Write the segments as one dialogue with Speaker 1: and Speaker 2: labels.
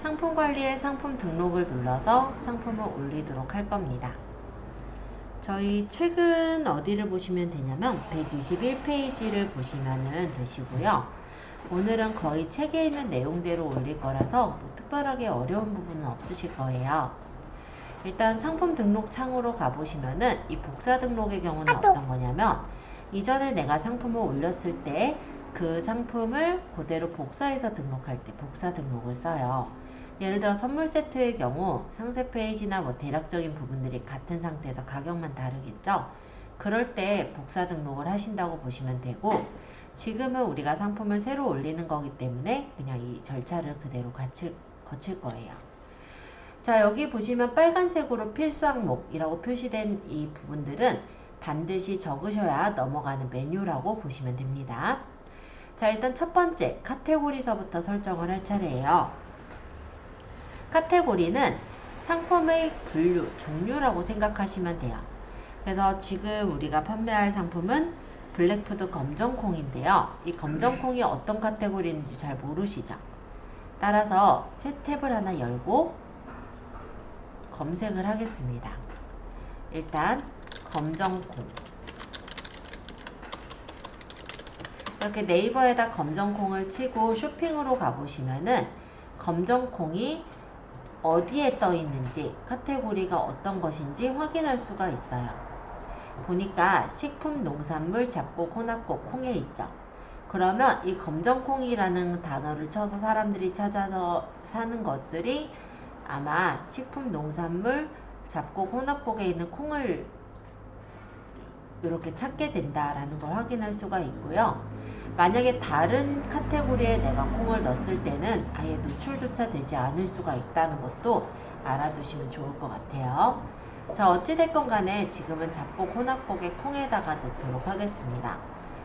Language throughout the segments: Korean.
Speaker 1: 상품 관리에 상품 등록을 눌러서 상품을 올리도록 할 겁니다. 저희 책은 어디를 보시면 되냐면 121페이지를 보시면 되시고요. 오늘은 거의 책에 있는 내용대로 올릴 거라서 뭐 특별하게 어려운 부분은 없으실 거예요. 일단 상품 등록 창으로 가보시면은 이 복사 등록의 경우는 어떤 거냐면 이전에 내가 상품을 올렸을 때 그 상품을 그대로 복사해서 등록할 때 복사 등록을 써요. 예를 들어 선물 세트의 경우 상세 페이지나 뭐 대략적인 부분들이 같은 상태에서 가격만 다르겠죠. 그럴 때 복사 등록을 하신다고 보시면 되고, 지금은 우리가 상품을 새로 올리는 거기 때문에 그냥 이 절차를 그대로 거칠 거예요. 자, 여기 보시면 빨간색으로 필수 항목이라고 표시된 이 부분들은 반드시 적으셔야 넘어가는 메뉴라고 보시면 됩니다. 자, 일단 첫 번째 카테고리서부터 설정을 할 차례예요. 카테고리는 상품의 분류, 종류라고 생각하시면 돼요. 그래서 지금 우리가 판매할 상품은 블랙푸드 검정콩인데요. 이 검정콩이 어떤 카테고리인지 잘 모르시죠? 따라서 새 탭을 하나 열고 검색을 하겠습니다. 일단 검정콩, 이렇게 네이버에다 검정콩을 치고 쇼핑으로 가보시면은 검정콩이 어디에 떠 있는지, 카테고리가 어떤 것인지 확인할 수가 있어요. 보니까 식품, 농산물, 잡곡, 혼합곡, 콩에 있죠. 그러면 이 검정콩이라는 단어를 쳐서 사람들이 찾아서 사는 것들이 아마 식품, 농산물, 잡곡, 혼합곡에 있는 콩을 이렇게 찾게 된다라는 걸 확인할 수가 있고요. 만약에 다른 카테고리에 내가 콩을 넣었을 때는 아예 노출조차 되지 않을 수가 있다는 것도 알아두시면 좋을 것 같아요. 자, 어찌됐건 간에 지금은 잡곡, 혼합곡의 콩에다가 넣도록 하겠습니다.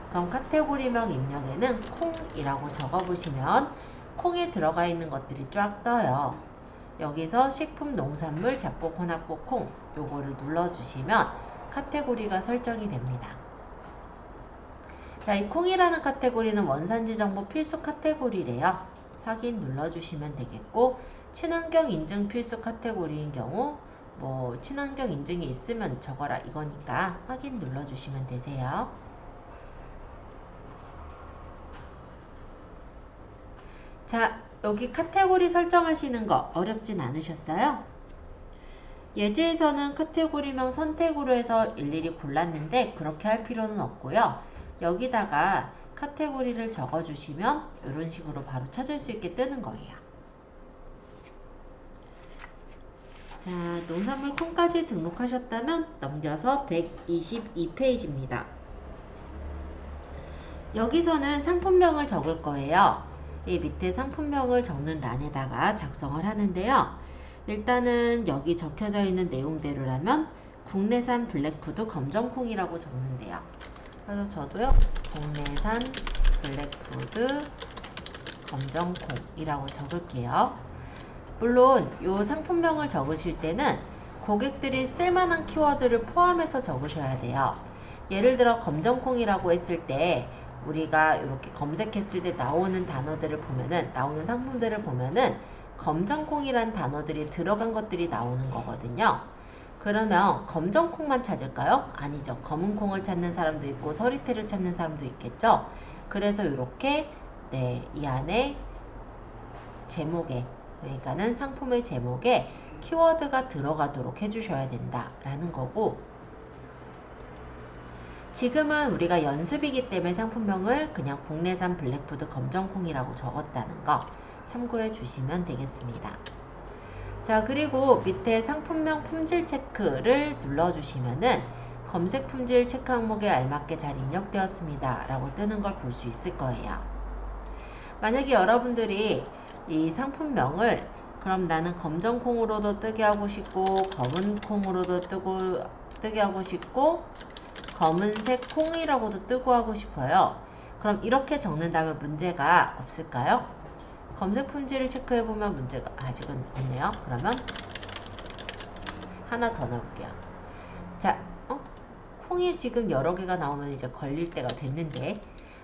Speaker 1: 그럼 카테고리명 입력에는 콩이라고 적어보시면 콩에 들어가 있는 것들이 쫙 떠요. 여기서 식품, 농산물, 잡곡, 혼합곡, 콩 요거를 눌러주시면 카테고리가 설정이 됩니다. 자, 이 콩이라는 카테고리는 원산지 정보 필수 카테고리래요. 확인 눌러주시면 되겠고, 친환경 인증 필수 카테고리인 경우 뭐 친환경 인증이 있으면 적어라 이거니까 확인 눌러주시면 되세요. 자, 여기 카테고리 설정하시는 거 어렵진 않으셨어요? 예제에서는 카테고리명 선택으로 해서 일일이 골랐는데 그렇게 할 필요는 없고요. 여기다가 카테고리를 적어주시면 이런 식으로 바로 찾을 수 있게 뜨는 거예요. 자, 농산물 콩까지 등록하셨다면 넘겨서 122페이지입니다. 여기서는 상품명을 적을 거예요. 이 밑에 상품명을 적는 란에다가 작성을 하는데요. 일단은 여기 적혀져 있는 내용대로라면 국내산 블랙푸드 검정콩이라고 적는데요. 그래서 저도요, 국내산 블랙푸드 검정콩이라고 적을게요. 물론 이 상품명을 적으실 때는 고객들이 쓸만한 키워드를 포함해서 적으셔야 돼요. 예를 들어 검정콩이라고 했을 때 우리가 이렇게 검색했을 때 나오는 단어들을 보면은, 나오는 상품들을 보면은 검정콩이란 단어들이 들어간 것들이 나오는 거거든요. 그러면 검정콩만 찾을까요? 아니죠. 검은콩을 찾는 사람도 있고 서리태를 찾는 사람도 있겠죠. 그래서 이렇게 이 안에 제목에, 그러니까는 상품의 제목에 키워드가 들어가도록 해주셔야 된다라는 거고, 지금은 우리가 연습이기 때문에 상품명을 그냥 국내산 블랙푸드 검정콩이라고 적었다는 거 참고해 주시면 되겠습니다. 자, 그리고 밑에 상품명 품질 체크를 눌러주시면은 검색 품질 체크 항목에 알맞게 잘 입력되었습니다 라고 뜨는 걸 볼 수 있을 거예요. 만약에 여러분들이 이 상품명을 그럼 나는 검정콩으로도 뜨게 하고 싶고 검은콩으로도 뜨게 하고 싶고 검은색 콩이라고도 뜨고 하고 싶어요. 그럼 이렇게 적는다면 문제가 없을까요? 검색 품질을 체크해보면 문제가 아직은 없네요. 그러면 하나 더 넣을게요. 자, 콩이 지금 여러 개가 나오면 이제 걸릴 때가 됐는데,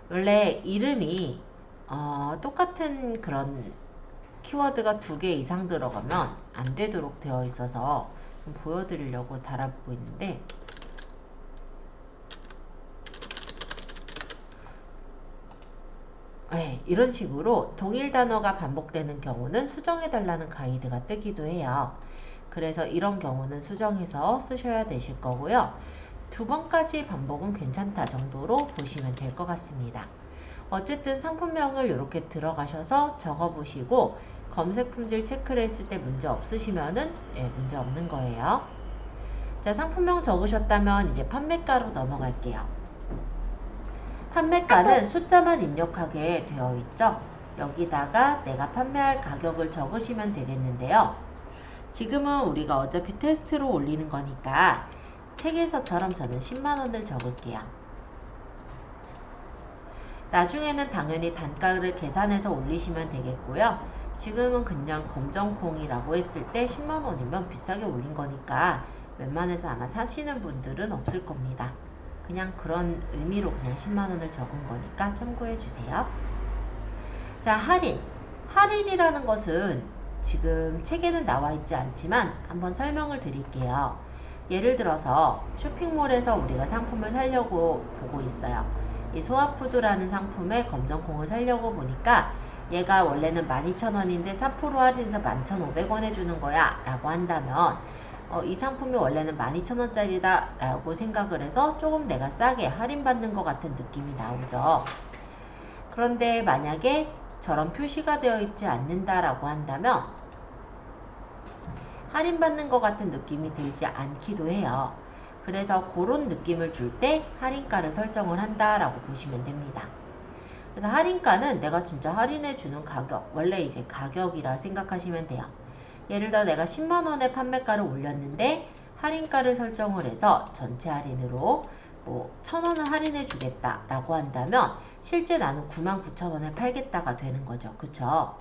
Speaker 1: 원래 이름이 똑같은 그런 키워드가 2개 이상 들어가면 안 되도록 되어 있어서 좀 보여드리려고 달아보고 있는데, 네, 이런 식으로 동일 단어가 반복되는 경우는 수정해달라는 가이드가 뜨기도 해요. 그래서 이런 경우는 수정해서 쓰셔야 되실 거고요. 2번까지 반복은 괜찮다 정도로 보시면 될 것 같습니다. 어쨌든 상품명을 이렇게 들어가셔서 적어보시고 검색 품질 체크를 했을 때 문제 없으시면은 문제 없는 거예요. 자, 상품명 적으셨다면 이제 판매가로 넘어갈게요. 판매가는 숫자만 입력하게 되어 있죠. 여기다가 내가 판매할 가격을 적으시면 되겠는데요. 지금은 우리가 어차피 테스트로 올리는 거니까 책에서처럼 저는 10만원을 적을게요. 나중에는 당연히 단가를 계산해서 올리시면 되겠고요. 지금은 그냥 검정콩이라고 했을 때 10만원이면 비싸게 올린 거니까 웬만해서 아마 사시는 분들은 없을 겁니다. 그냥 그런 의미로 그냥 10만원을 적은 거니까 참고해 주세요. 자, 할인. 할인이라는 것은 지금 책에는 나와 있지 않지만 한번 설명을 드릴게요. 예를 들어서 쇼핑몰에서 우리가 상품을 사려고 보고 있어요. 이 소아푸드라는 상품의 검정콩을 사려고 보니까 얘가 원래는 12,000원인데 4% 할인해서 11,500원에 주는 거야 라고 한다면 이 상품이 원래는 12,000원짜리다 라고 생각을 해서 조금 내가 싸게 할인받는 것 같은 느낌이 나오죠. 그런데 만약에 저런 표시가 되어 있지 않는다 라고 한다면 할인받는 것 같은 느낌이 들지 않기도 해요. 그래서 그런 느낌을 줄 때 할인가를 설정을 한다 라고 보시면 됩니다. 그래서 할인가는 내가 진짜 할인해 주는 가격, 원래 이제 가격이라 생각하시면 돼요. 예를 들어 내가 10만원의 판매가를 올렸는데 할인가를 설정을 해서 전체 할인으로 뭐 1,000원을 할인해 주겠다 라고 한다면 실제 나는 99,000원에 팔겠다가 되는 거죠. 그쵸?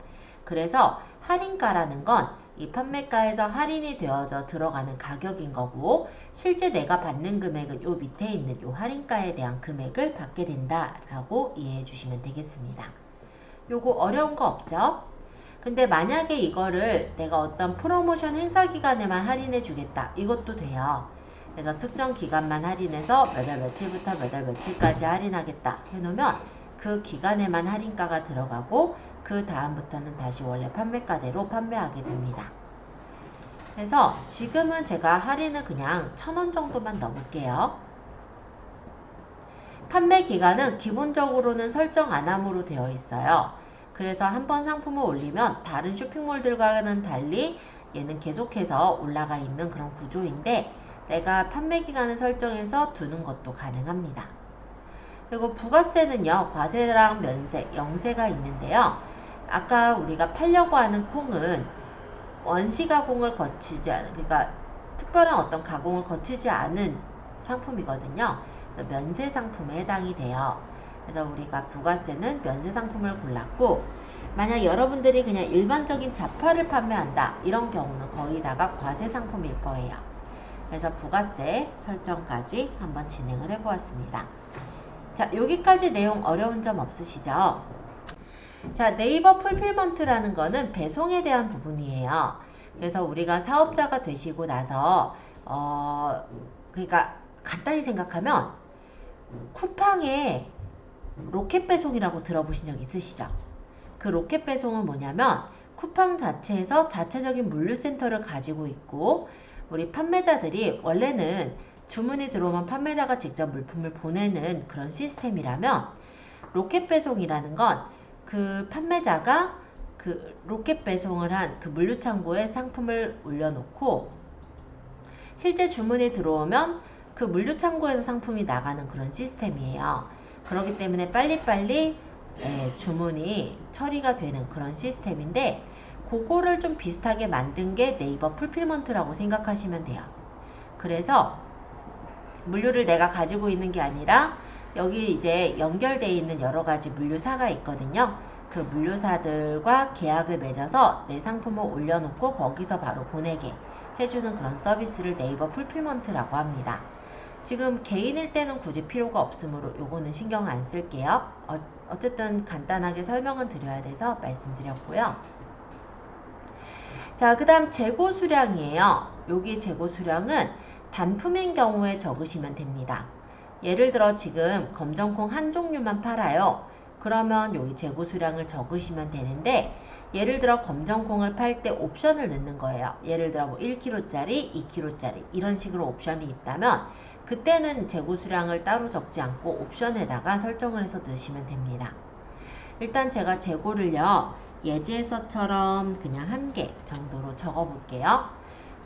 Speaker 1: 그래서 할인가라는 건 이 판매가에서 할인이 되어져 들어가는 가격인 거고 실제 내가 받는 금액은 요 밑에 있는 요 할인가에 대한 금액을 받게 된다 라고 이해해 주시면 되겠습니다. 요거 어려운 거 없죠? 근데 만약에 이거를 내가 어떤 프로모션 행사 기간에만 할인해 주겠다 이것도 돼요. 그래서 특정 기간만 할인해서 몇 월 며칠부터 몇 월 며칠까지 할인하겠다 해놓으면 그 기간에만 할인가가 들어가고 그 다음부터는 다시 원래 판매가대로 판매하게 됩니다. 그래서 지금은 제가 할인을 그냥 1,000원 정도만 넣을게요. 판매 기간은 기본적으로는 설정 안 함으로 되어 있어요. 그래서 한번 상품을 올리면 다른 쇼핑몰들과는 달리 얘는 계속해서 올라가 있는 그런 구조인데 내가 판매 기간을 설정해서 두는 것도 가능합니다. 그리고 부가세는요, 과세랑 면세, 영세가 있는데요. 아까 우리가 팔려고 하는 콩은 원시 가공을 거치지 않은, 그러니까 특별한 어떤 가공을 거치지 않은 상품이거든요. 그래서 면세 상품에 해당이 돼요. 그래서 우리가 부가세는 면세 상품을 골랐고, 만약 여러분들이 그냥 일반적인 잡화를 판매한다 이런 경우는 거의다가 과세 상품일 거예요. 그래서 부가세 설정까지 한번 진행을 해보았습니다. 자, 여기까지 내용 어려운 점 없으시죠? 자, 네이버 풀필먼트라는 거는 배송에 대한 부분이에요. 그래서 우리가 사업자가 되시고 나서 그러니까 간단히 생각하면 쿠팡에 로켓 배송이라고 들어보신 적 있으시죠? 그 로켓 배송은 뭐냐면 쿠팡 자체에서 자체적인 물류센터를 가지고 있고 우리 판매자들이 원래는 주문이 들어오면 판매자가 직접 물품을 보내는 그런 시스템이라면 로켓 배송이라는 건 그 판매자가 그 로켓 배송을 한 그 물류창고에 상품을 올려놓고 실제 주문이 들어오면 그 물류창고에서 상품이 나가는 그런 시스템이에요. 그렇기 때문에 빨리빨리 주문이 처리가 되는 그런 시스템인데 그거를 좀 비슷하게 만든 게 네이버 풀필먼트라고 생각하시면 돼요. 그래서 물류를 내가 가지고 있는 게 아니라 여기 이제 연결되어 있는 여러 가지 물류사가 있거든요. 그 물류사들과 계약을 맺어서 내 상품을 올려놓고 거기서 바로 보내게 해주는 그런 서비스를 네이버 풀필먼트라고 합니다. 지금 개인일 때는 굳이 필요가 없으므로 요거는 신경 안 쓸게요. 어쨌든 간단하게 설명은 드려야 돼서 말씀드렸고요. 자, 그 다음 재고 수량이에요. 여기 재고 수량은 단품인 경우에 적으시면 됩니다. 예를 들어 지금 검정콩 한 종류만 팔아요. 그러면 여기 재고 수량을 적으시면 되는데, 예를 들어 검정콩을 팔 때 옵션을 넣는 거예요. 예를 들어 뭐 1kg짜리, 2kg짜리 이런 식으로 옵션이 있다면 그때는 재고 수량을 따로 적지 않고 옵션에다가 설정을 해서 넣으시면 됩니다. 일단 제가 재고를요, 예제에서처럼 그냥 1개 정도로 적어 볼게요.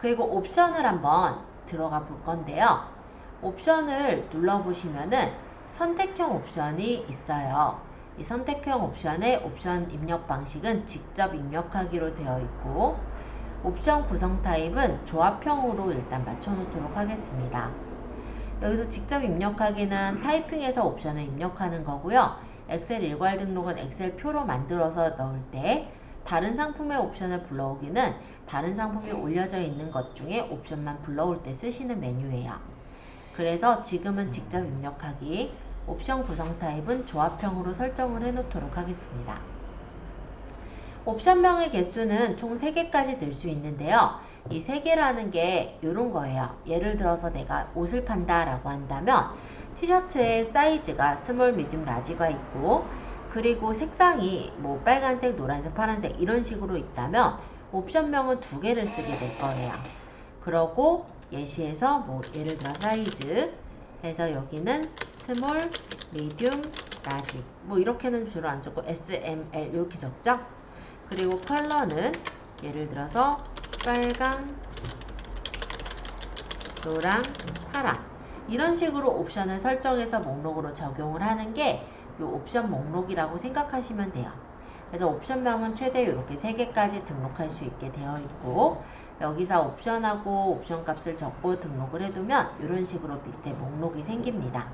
Speaker 1: 그리고 옵션을 한번 들어가 볼 건데요. 옵션을 눌러보시면은 선택형 옵션이 있어요. 이 선택형 옵션의 옵션 입력 방식은 직접 입력하기로 되어 있고, 옵션 구성 타입은 조합형으로 일단 맞춰 놓도록 하겠습니다. 여기서 직접 입력하기는 타이핑해서 옵션을 입력하는 거고요. 엑셀 일괄 등록은 엑셀 표로 만들어서 넣을 때, 다른 상품의 옵션을 불러오기는 다른 상품이 올려져 있는 것 중에 옵션만 불러올 때 쓰시는 메뉴예요. 그래서 지금은 직접 입력하기, 옵션 구성 타입은 조합형으로 설정을 해 놓도록 하겠습니다. 옵션명의 개수는 총 3개까지 들 수 있는데요. 이 3개라는 게 이런 거예요. 예를 들어서 내가 옷을 판다 라고 한다면 티셔츠의 사이즈가 스몰, 미디움, 라지가 있고, 그리고 색상이 뭐 빨간색, 노란색, 파란색 이런 식으로 있다면 옵션명은 2개를 쓰게 될 거예요. 그러고 예시에서 뭐 예를 들어 사이즈 해서 여기는 스몰, 미디움, 라지 뭐 이렇게는 주로 안 적고 S, M, L 이렇게 적죠. 그리고 컬러는 예를 들어서 빨강, 노랑, 파랑 이런 식으로 옵션을 설정해서 목록으로 적용을 하는 게 이 옵션 목록이라고 생각하시면 돼요. 그래서 옵션명은 최대 이렇게 3개까지 등록할 수 있게 되어 있고, 여기서 옵션하고 옵션 값을 적고 등록을 해두면 이런 식으로 밑에 목록이 생깁니다.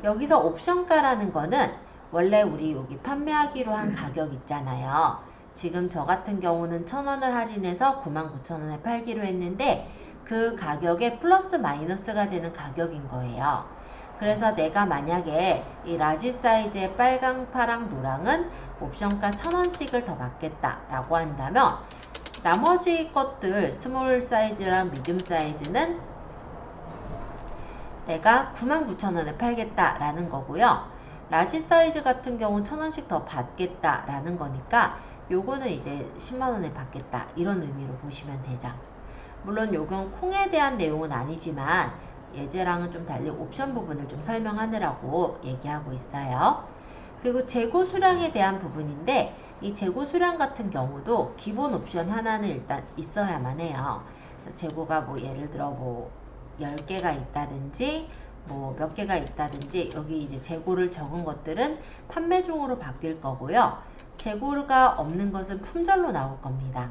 Speaker 1: 여기서 옵션가라는 거는 원래 우리 여기 판매하기로 한 가격 있잖아요. 지금 저 같은 경우는 1,000원을 할인해서 99,000원에 팔기로 했는데 그 가격에 플러스 마이너스가 되는 가격인 거예요. 그래서 내가 만약에 이 라지 사이즈의 빨강, 파랑, 노랑은 옵션가 1,000원씩을 더 받겠다 라고 한다면 나머지 것들 스몰 사이즈랑 미디움 사이즈는 내가 99,000원에 팔겠다 라는 거고요. 라지 사이즈 같은 경우는 1,000원씩 더 받겠다 라는 거니까 요거는 이제 10만원에 받겠다 이런 의미로 보시면 되죠. 물론 요건 콩에 대한 내용은 아니지만 예제랑은 좀 달리 옵션 부분을 좀 설명하느라고 얘기하고 있어요. 그리고 재고 수량에 대한 부분인데, 이 재고 수량 같은 경우도 기본 옵션 하나는 일단 있어야만 해요. 재고가 뭐 예를 들어 뭐 10개가 있다든지 뭐 몇 개가 있다든지 여기 이제 재고를 적은 것들은 판매 중으로 바뀔 거고요. 재고가 없는 것은 품절로 나올 겁니다.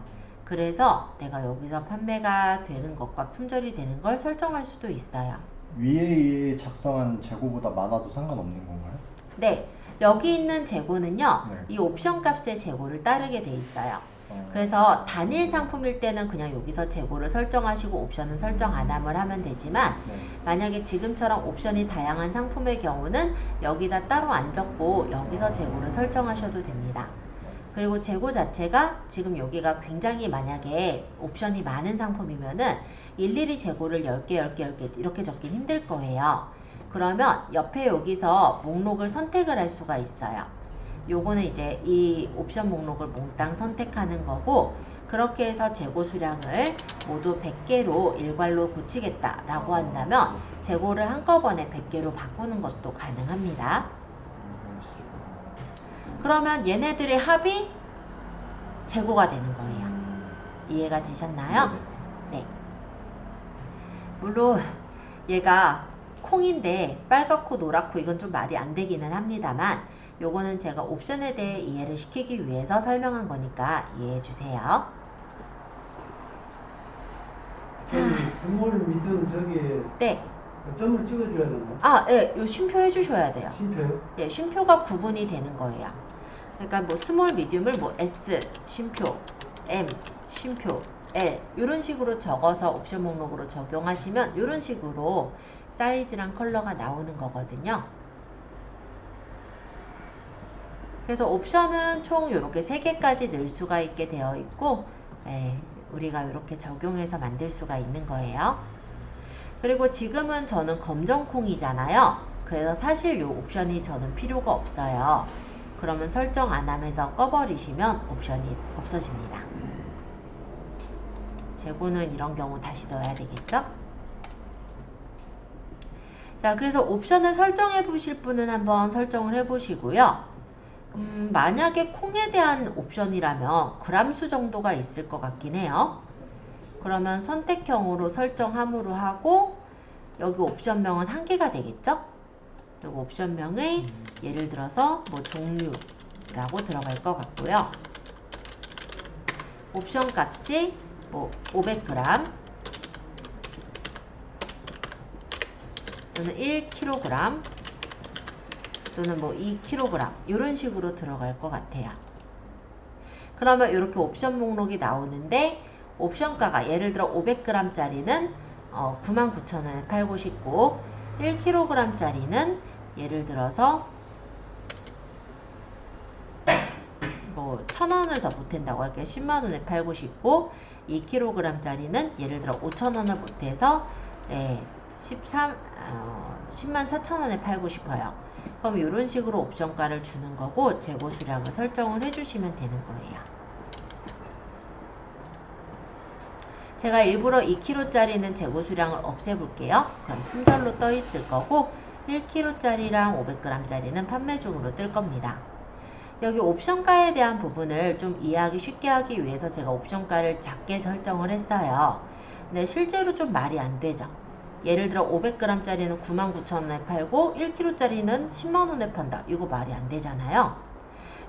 Speaker 1: 그래서 내가 여기서 판매가 되는 것과 품절이 되는 걸 설정할 수도 있어요.
Speaker 2: 위에 작성한 재고보다 많아도 상관없는 건가요?
Speaker 1: 네, 여기 있는 재고는요,
Speaker 2: 네.
Speaker 1: 이 옵션 값의 재고를 따르게 돼 있어요. 그래서 단일 상품일 때는 그냥 여기서 재고를 설정하시고 옵션은 설정 안 하면 되지만,
Speaker 2: 네.
Speaker 1: 만약에 지금처럼 옵션이 다양한 상품의 경우는 여기다 따로 안 적고 여기서 재고를 설정하셔도 됩니다. 그리고 재고 자체가 지금 여기가 굉장히 만약에 옵션이 많은 상품이면은 일일이 재고를 10개, 10개, 10개 이렇게 적긴 힘들 거예요. 그러면 옆에 여기서 목록을 선택을 할 수가 있어요. 요거는 이제 이 옵션 목록을 몽땅 선택하는 거고, 그렇게 해서 재고 수량을 모두 100개로 일괄로 고치겠다 라고 한다면 재고를 한꺼번에 100개로 바꾸는 것도 가능합니다. 그러면 얘네들의 합이 재고가 되는 거예요. 이해가 되셨나요? 네. 물론 얘가 콩인데 빨갛고 노랗고 이건 좀 말이 안 되기는 합니다만, 요거는 제가 옵션에 대해 이해를 시키기 위해서 설명한 거니까 이해해 주세요. 자,
Speaker 3: 스몰 미디움 저기
Speaker 1: 네.
Speaker 3: 점을 찍어줘야 되나요?
Speaker 1: 아, 예, 요 쉼표 해주셔야 돼요.
Speaker 3: 쉼표요?
Speaker 1: 예, 쉼표가 구분이 되는 거예요. 그러니까 뭐 스몰 미디움을 뭐 S 쉼표, M 쉼표, L 이런 식으로 적어서 옵션 목록으로 적용하시면 이런 식으로 사이즈랑 컬러가 나오는 거거든요. 그래서 옵션은 총 이렇게 3개까지 넣을 수가 있게 되어 있고, 우리가 이렇게 적용해서 만들 수가 있는 거예요. 그리고 지금은 저는 검정콩이잖아요. 그래서 사실 이 옵션이 저는 필요가 없어요. 그러면 설정 안 하면서 꺼버리시면 옵션이 없어집니다. 재고는 이런 경우 다시 넣어야 되겠죠? 자, 그래서 옵션을 설정해 보실 분은 한번 설정을 해 보시고요. 만약에 콩에 대한 옵션이라면 그람수 정도가 있을 것 같긴 해요. 그러면 선택형으로 설정함으로 하고 여기 옵션명은 1개가 되겠죠? 여기 옵션명의 예를 들어서 뭐 종류라고 들어갈 것 같고요. 옵션 값이 뭐 500g 또는 1kg 또는 뭐 2kg 이런 식으로 들어갈 것 같아요. 그러면 이렇게 옵션 목록이 나오는데 옵션가가 예를 들어 500g 짜리는 99,000원에 팔고 싶고 1kg 짜리는 예를 들어서 뭐 1,000원을 더 보탠다고 할게요. 10만원에 팔고 싶고 2kg 짜리는 예를 들어 5,000원을 보태서 104,000원에 팔고 싶어요. 그럼 이런 식으로 옵션가를 주는 거고 재고 수량을 설정을 해주시면 되는 거예요. 제가 일부러 2kg짜리는 재고 수량을 없애볼게요. 그럼 품절로 떠 있을 거고 1kg짜리랑 500g짜리는 판매 중으로 뜰 겁니다. 여기 옵션가에 대한 부분을 좀 이해하기 쉽게 하기 위해서 제가 옵션가를 작게 설정을 했어요. 근데 실제로 좀 말이 안 되죠. 예를 들어 500g짜리는 99,000원에 팔고 1kg짜리는 10만원에 판다. 이거 말이 안 되잖아요.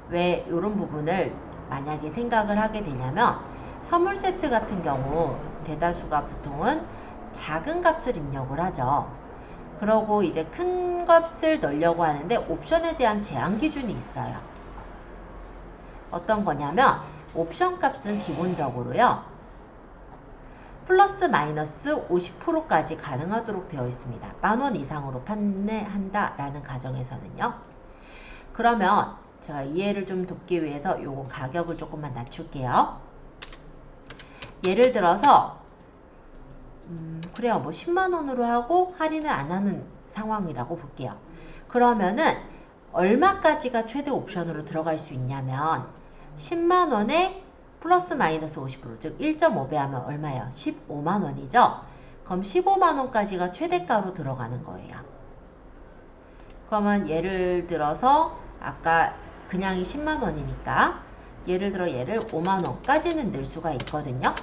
Speaker 1: 왜 이런 부분을 만약에 생각을 하게 되냐면 선물 세트 같은 경우 대다수가 보통은 작은 값을 입력을 하죠. 그러고 이제 큰 값을 넣으려고 하는데 옵션에 대한 제한 기준이 있어요. 어떤 거냐면 옵션 값은 기본적으로요. 플러스 마이너스 50%까지 가능하도록 되어 있습니다. 10,000원 이상으로 판매한다 라는 가정에서는요. 그러면 제가 이해를 좀 돕기 위해서 요거 가격을 조금만 낮출게요. 예를 들어서 그래요. 뭐 10만원으로 하고 할인을 안 하는 상황이라고 볼게요. 그러면은 얼마까지가 최대 옵션으로 들어갈 수 있냐면 10만원에 플러스 마이너스 50% 즉 1.5배 하면 얼마예요? 15만원이죠? 그럼 15만원까지가 최대가로 들어가는 거예요. 그러면 예를 들어서 아까 그냥이 10만원이니까 예를 들어 얘를 5만원까지는 넣을 수가 있거든요.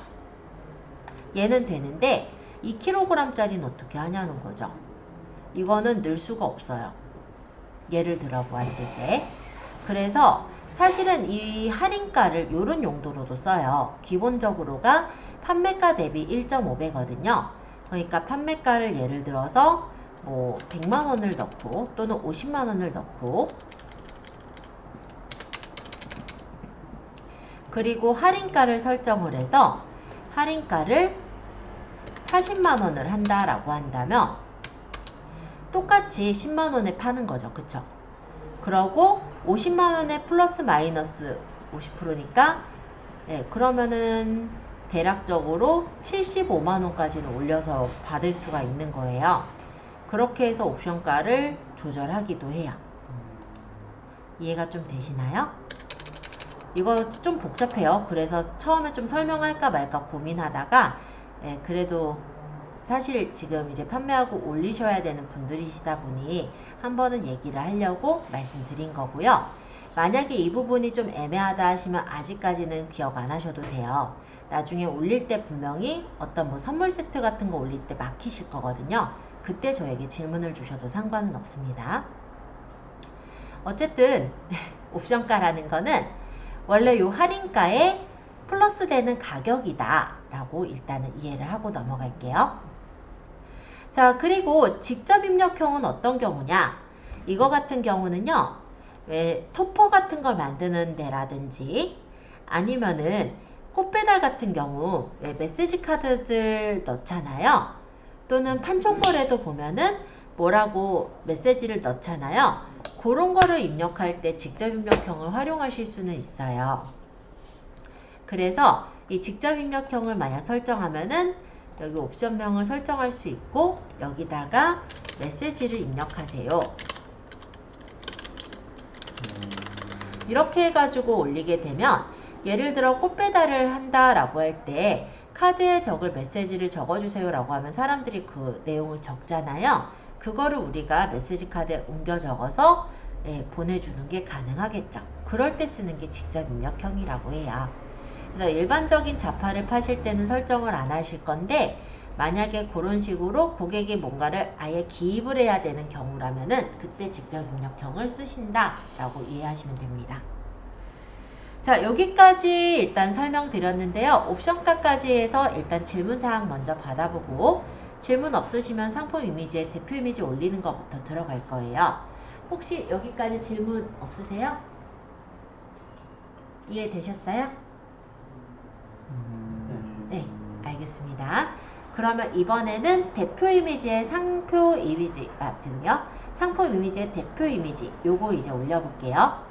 Speaker 1: 얘는 되는데 2kg짜리는 어떻게 하냐는 거죠. 이거는 넣을 수가 없어요. 예를 들어 보았을 때. 그래서 사실은 이 할인가를 이런 용도로도 써요. 기본적으로가 판매가 대비 1.5배거든요. 그러니까 판매가를 예를 들어서 뭐 100만원을 넣고 또는 50만원을 넣고 그리고 할인가를 설정을 해서 할인가를 40만원을 한다라고 한다면 똑같이 10만원에 파는 거죠. 그쵸? 그러고 50만원에 플러스 마이너스 50%니까 그러면은 대략적으로 75만원까지는 올려서 받을 수가 있는 거예요. 그렇게 해서 옵션가를 조절하기도 해요. 이해가 좀 되시나요? 이거 좀 복잡해요. 그래서 처음에 좀 설명할까 말까 고민하다가 그래도 사실 지금 이제 판매하고 올리셔야 되는 분들이시다 보니 한 번은 얘기를 하려고 말씀드린 거고요. 만약에 이 부분이 좀 애매하다 하시면 아직까지는 기억 안 하셔도 돼요. 나중에 올릴 때 분명히 어떤 뭐 선물 세트 같은 거 올릴 때 막히실 거거든요. 그때 저에게 질문을 주셔도 상관은 없습니다. 어쨌든 옵션가라는 거는 원래 요 할인가에 플러스 되는 가격이다 라고 일단은 이해를 하고 넘어갈게요. 자, 그리고 직접 입력형은 어떤 경우냐? 이거 같은 경우는요, 왜 토퍼 같은 걸 만드는 데라든지 아니면은 꽃배달 같은 경우 왜 메시지 카드들 넣잖아요. 또는 판촉물에도 보면은 뭐라고 메시지를 넣잖아요. 그런 거를 입력할 때 직접 입력형을 활용하실 수는 있어요. 그래서 이 직접 입력형을 만약 설정하면은 여기 옵션명을 설정할 수 있고 여기다가 메시지를 입력하세요. 이렇게 해가지고 올리게 되면 예를 들어 꽃배달을 한다 라고 할 때 카드에 적을 메시지를 적어주세요 라고 하면 사람들이 그 내용을 적잖아요. 그거를 우리가 메시지 카드에 옮겨 적어서 보내주는 게 가능하겠죠. 그럴 때 쓰는 게 직접 입력형이라고 해요. 그래서 일반적인 자파를 파실 때는 설정을 안 하실 건데 만약에 그런 식으로 고객이 뭔가를 아예 기입을 해야 되는 경우라면은 그때 직접 입력형을 쓰신다 라고 이해하시면 됩니다. 자, 여기까지 일단 설명드렸는데요. 옵션가까지 해서 일단 질문사항 먼저 받아보고 질문 없으시면 상품 이미지에 대표 이미지 올리는 것부터 들어갈 거예요. 혹시 여기까지 질문 없으세요? 이해되셨어요? 네, 알겠습니다. 그러면 이번에는 대표 이미지의 상표 이미지, 죄송해요. 상품 이미지의 대표 이미지, 요거 이제 올려볼게요.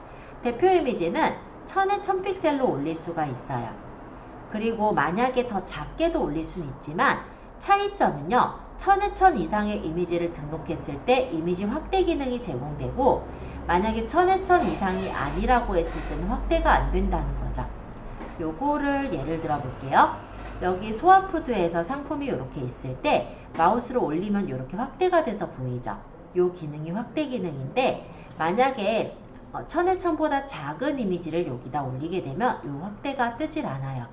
Speaker 1: 대표 이미지는 1000에 1000픽셀로 올릴 수가 있어요. 그리고 만약에 더 작게도 올릴 수는 있지만 차이점은요. 1000에 1000 이상의 이미지를 등록했을 때 이미지 확대 기능이 제공되고 만약에 1000에 1000 이상이 아니라고 했을 때는 확대가 안 된다는 거죠. 요거를 예를 들어 볼게요. 여기 소아푸드에서 상품이 이렇게 있을 때 마우스로 올리면 이렇게 확대가 돼서 보이죠. 요 기능이 확대 기능인데 만약에 1000에 1000보다 작은 이미지를 여기다 올리게 되면 요 확대가 뜨질 않아요.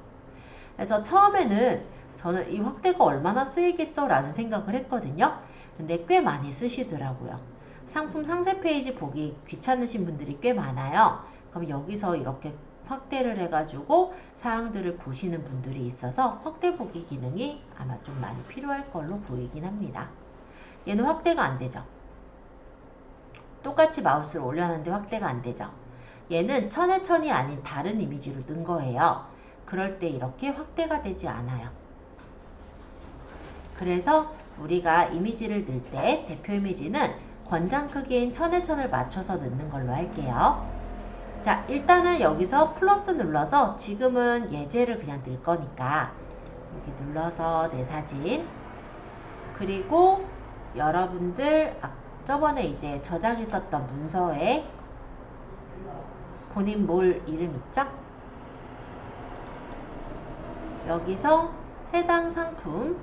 Speaker 1: 그래서 처음에는 저는 이 확대가 얼마나 쓰이겠어 라는 생각을 했거든요. 근데 꽤 많이 쓰시더라고요. 상품 상세 페이지 보기 귀찮으신 분들이 꽤 많아요. 그럼 여기서 이렇게 확대를 해가지고 사항들을 보시는 분들이 있어서 확대 보기 기능이 아마 좀 많이 필요할 걸로 보이긴 합니다. 얘는 확대가 안 되죠. 똑같이 마우스를 올려놨는데 확대가 안 되죠. 얘는 1000에 1000이 아닌 다른 이미지로 는 거예요. 그럴 때 이렇게 확대가 되지 않아요. 그래서 우리가 이미지를 넣을 때 대표 이미지는 권장 크기인 1000에 1000을 맞춰서 넣는 걸로 할게요. 자, 일단은 여기서 플러스 눌러서 지금은 예제를 그냥 넣을 거니까 여기 눌러서 내 사진 그리고 여러분들 저번에 이제 저장했었던 문서에 본인 몰 이름 있죠? 여기서 해당 상품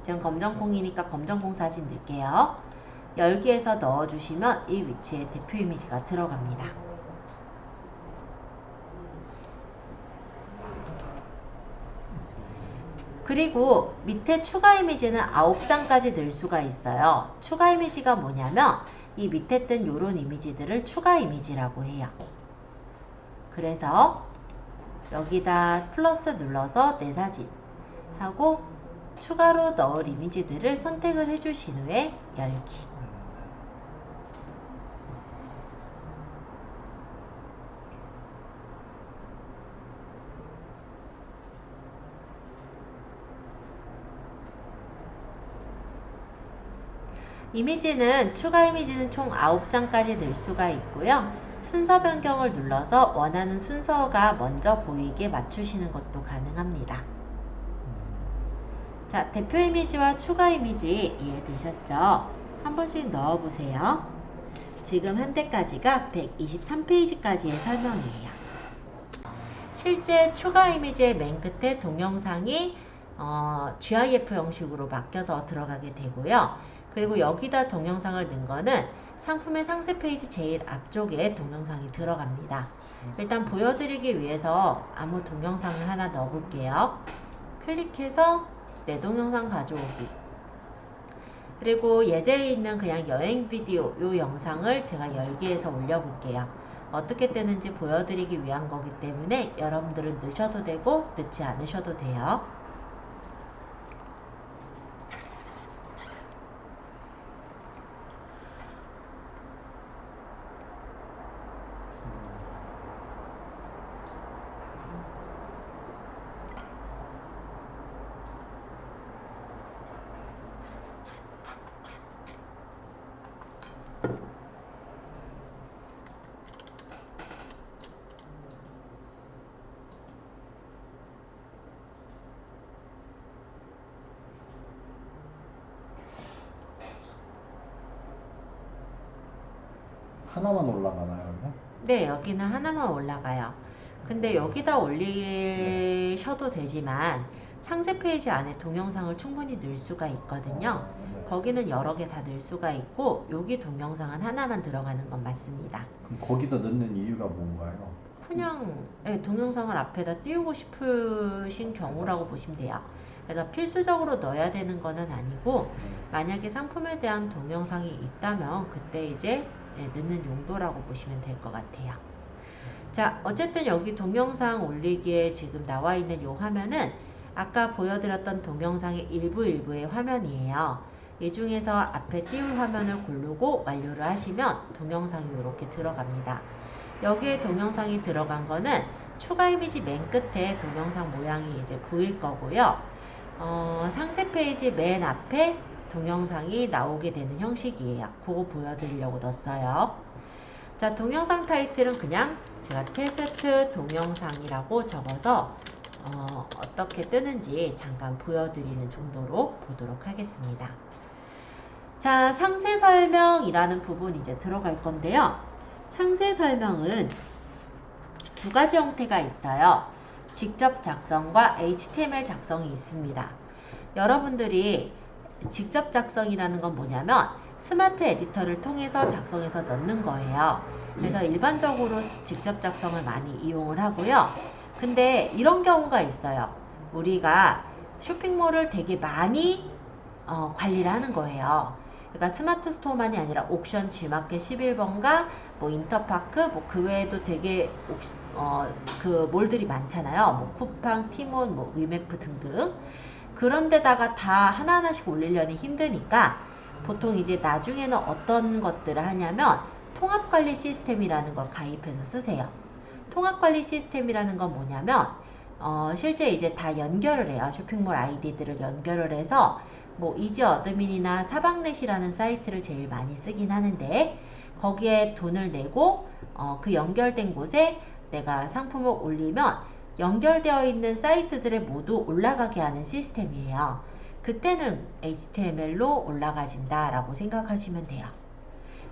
Speaker 1: 지금 검정콩이니까 검정콩 사진 넣을게요. 열기에서 넣어주시면 이 위치에 대표 이미지가 들어갑니다. 그리고 밑에 추가 이미지는 9장까지 넣을 수가 있어요. 추가 이미지가 뭐냐면 이 밑에 뜬 요런 이미지들을 추가 이미지라고 해요. 그래서 여기다 플러스 눌러서 내 사진 하고 추가로 넣을 이미지들을 선택을 해주신 후에 열기. 이미지는 추가 이미지는 총 9장까지 넣을 수가 있고요. 순서 변경을 눌러서 원하는 순서가 먼저 보이게 맞추시는 것도 가능합니다. 자, 대표 이미지와 추가 이미지 이해되셨죠? 한 번씩 넣어보세요. 지금 한때까지가 123페이지까지의 설명이에요. 실제 추가 이미지의 맨 끝에 동영상이 GIF 형식으로 바뀌어서 들어가게 되고요. 그리고 여기다 동영상을 넣은 거는 상품의 상세 페이지 제일 앞쪽에 동영상이 들어갑니다. 일단 보여드리기 위해서 아무 동영상을 하나 넣어볼게요. 클릭해서 내 동영상 가져오기. 그리고 예제에 있는 그냥 여행 비디오 요 영상을 제가 열기해서 올려볼게요. 어떻게 뜨는지 보여드리기 위한 거기 때문에 여러분들은 넣으셔도 되고 넣지 않으셔도 돼요.
Speaker 2: 하나만 올라가나요, 그러면?
Speaker 1: 네, 여기는 하나만 올라가요. 근데 여기다 올리셔도 되지만 상세 페이지 안에 동영상을 충분히 넣을 수가 있거든요.
Speaker 2: 네.
Speaker 1: 거기는 여러 개 다 넣을 수가 있고 여기 동영상은 하나만 들어가는 건 맞습니다.
Speaker 2: 그럼 거기다 넣는 이유가 뭔가요?
Speaker 1: 그냥 동영상을 앞에다 띄우고 싶으신 경우라고 보시면 돼요. 그래서 필수적으로 넣어야 되는 거는 아니고 만약에 상품에 대한 동영상이 있다면 그때 이제 넣는 용도라고 보시면 될 것 같아요. 자, 어쨌든 여기 동영상 올리기에 지금 나와 있는 요 화면은 아까 보여드렸던 동영상의 일부의 화면이에요. 이 중에서 앞에 띄울 화면을 고르고 완료를 하시면 동영상이 이렇게 들어갑니다. 여기에 동영상이 들어간 거는 추가 이미지 맨 끝에 동영상 모양이 이제 보일 거고요. 상세 페이지 맨 앞에 동영상이 나오게 되는 형식이에요. 그거 보여드리려고 넣었어요. 자, 동영상 타이틀은 그냥 제가 테스트 동영상이라고 적어서 어떻게 뜨는지 잠깐 보여드리는 정도로 보도록 하겠습니다. 자, 상세 설명이라는 부분이 이제 들어갈 건데요. 상세 설명은 두 가지 형태가 있어요. 직접 작성과 HTML 작성이 있습니다. 여러분들이 직접 작성이라는 건 뭐냐면 스마트 에디터를 통해서 작성해서 넣는 거예요. 그래서 일반적으로 직접 작성을 많이 이용을 하고요. 근데 이런 경우가 있어요. 우리가 쇼핑몰을 되게 많이 관리를 하는 거예요. 그러니까 스마트 스토어만이 아니라 옥션, G마켓 11번가, 뭐 인터파크, 뭐 그 외에도 되게 그 몰들이 많잖아요. 뭐 쿠팡, 티몬, 뭐 위메프 등등. 그런 데다가 다 하나하나씩 올리려니 힘드니까 보통 이제 나중에는 어떤 것들을 하냐면 통합관리 시스템이라는 걸 가입해서 쓰세요. 통합관리 시스템이라는 건 뭐냐면 실제 이제 다 연결을 해요. 쇼핑몰 아이디들을 연결을 해서 뭐 이지 어드민이나 사방넷이라는 사이트를 제일 많이 쓰긴 하는데 거기에 돈을 내고 그 연결된 곳에 내가 상품을 올리면 연결되어 있는 사이트들에 모두 올라가게 하는 시스템이에요. 그때는 HTML로 올라가진다 라고 생각하시면 돼요.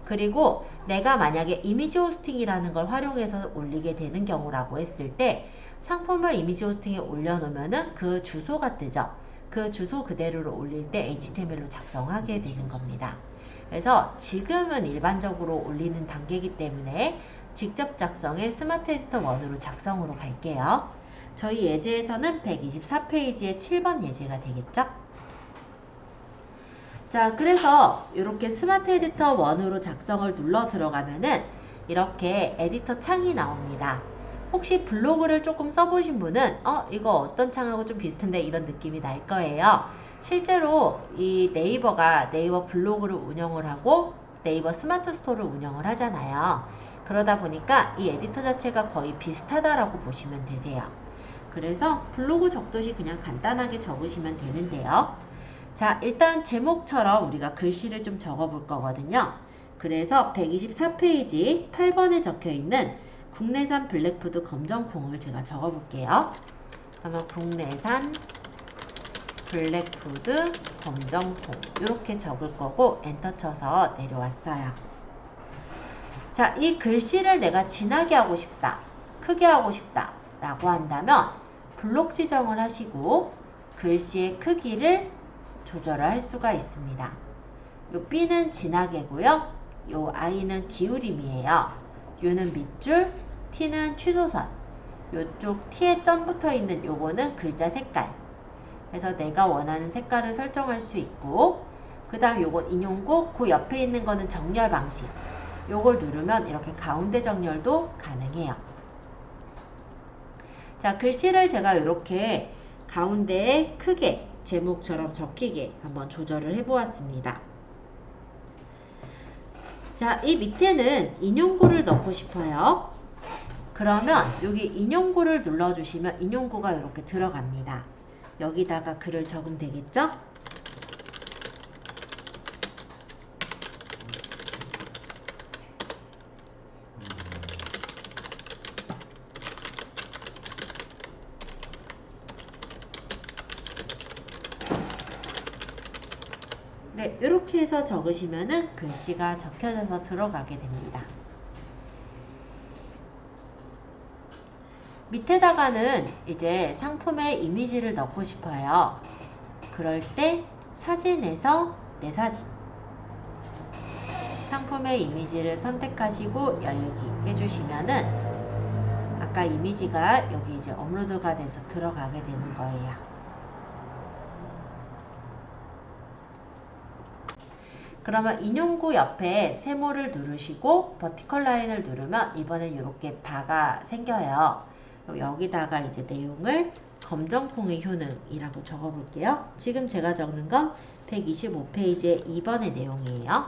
Speaker 1: 그리고 내가 만약에 이미지 호스팅이라는 걸 활용해서 올리게 되는 경우라고 했을 때 상품을 이미지 호스팅에 올려놓으면은 그 주소가 뜨죠. 그 주소 그대로를 올릴 때 HTML로 작성하게 되는 겁니다. 그래서 지금은 일반적으로 올리는 단계이기 때문에 직접 작성의 스마트 에디터 1으로 작성으로 갈게요. 저희 예제에서는 124페이지의 7번 예제가 되겠죠? 자, 그래서 이렇게 스마트 에디터 1으로 작성을 눌러 들어가면은 이렇게 에디터 창이 나옵니다. 혹시 블로그를 조금 써보신 분은 이거 어떤 창하고 좀 비슷한데 이런 느낌이 날 거예요. 실제로 이 네이버가 네이버 블로그를 운영을 하고 네이버 스마트 스토어를 운영을 하잖아요. 그러다 보니까 이 에디터 자체가 거의 비슷하다라고 보시면 되세요. 그래서 블로그 적듯이 그냥 간단하게 적으시면 되는데요. 자, 일단 제목처럼 우리가 글씨를 좀 적어 볼 거거든요. 그래서 124페이지 8번에 적혀 있는 국내산 블랙푸드 검정콩을 제가 적어 볼게요. 그러면 국내산 블랙푸드 검정콩 이렇게 적을 거고 엔터 쳐서 내려왔어요. 자, 이 글씨를 내가 진하게 하고 싶다, 크게 하고 싶다 라고 한다면 블록 지정을 하시고 글씨의 크기를 조절을 할 수가 있습니다. 요 B는 진하게고요. 요 I는 기울임이에요. U는 밑줄, T는 취소선. 요쪽 T에 점 붙어 있는 요거는 글자 색깔. 그래서 내가 원하는 색깔을 설정할 수 있고 그 다음 요건 인용고, 그 옆에 있는 거는 정렬 방식. 요걸 누르면 이렇게 가운데 정렬도 가능해요. 자, 글씨를 제가 이렇게 가운데에 크게 제목처럼 적히게 한번 조절을 해보았습니다. 자, 이 밑에는 인용구를 넣고 싶어요. 그러면 여기 인용구를 눌러주시면 인용구가 이렇게 들어갑니다. 여기다가 글을 적으면 되겠죠? 네, 이렇게 해서 적으시면은 글씨가 적혀져서 들어가게 됩니다. 밑에다가는 이제 상품의 이미지를 넣고 싶어요. 그럴 때 사진에서 내 사진, 상품의 이미지를 선택하시고 열기 해주시면은 아까 이미지가 여기 이제 업로드가 돼서 들어가게 되는 거예요. 그러면 인용구 옆에 세모를 누르시고 버티컬 라인을 누르면 이번엔 이렇게 바가 생겨요. 여기다가 이제 내용을 검정콩의 효능이라고 적어 볼게요. 지금 제가 적는 건 125페이지의 2번의 내용이에요.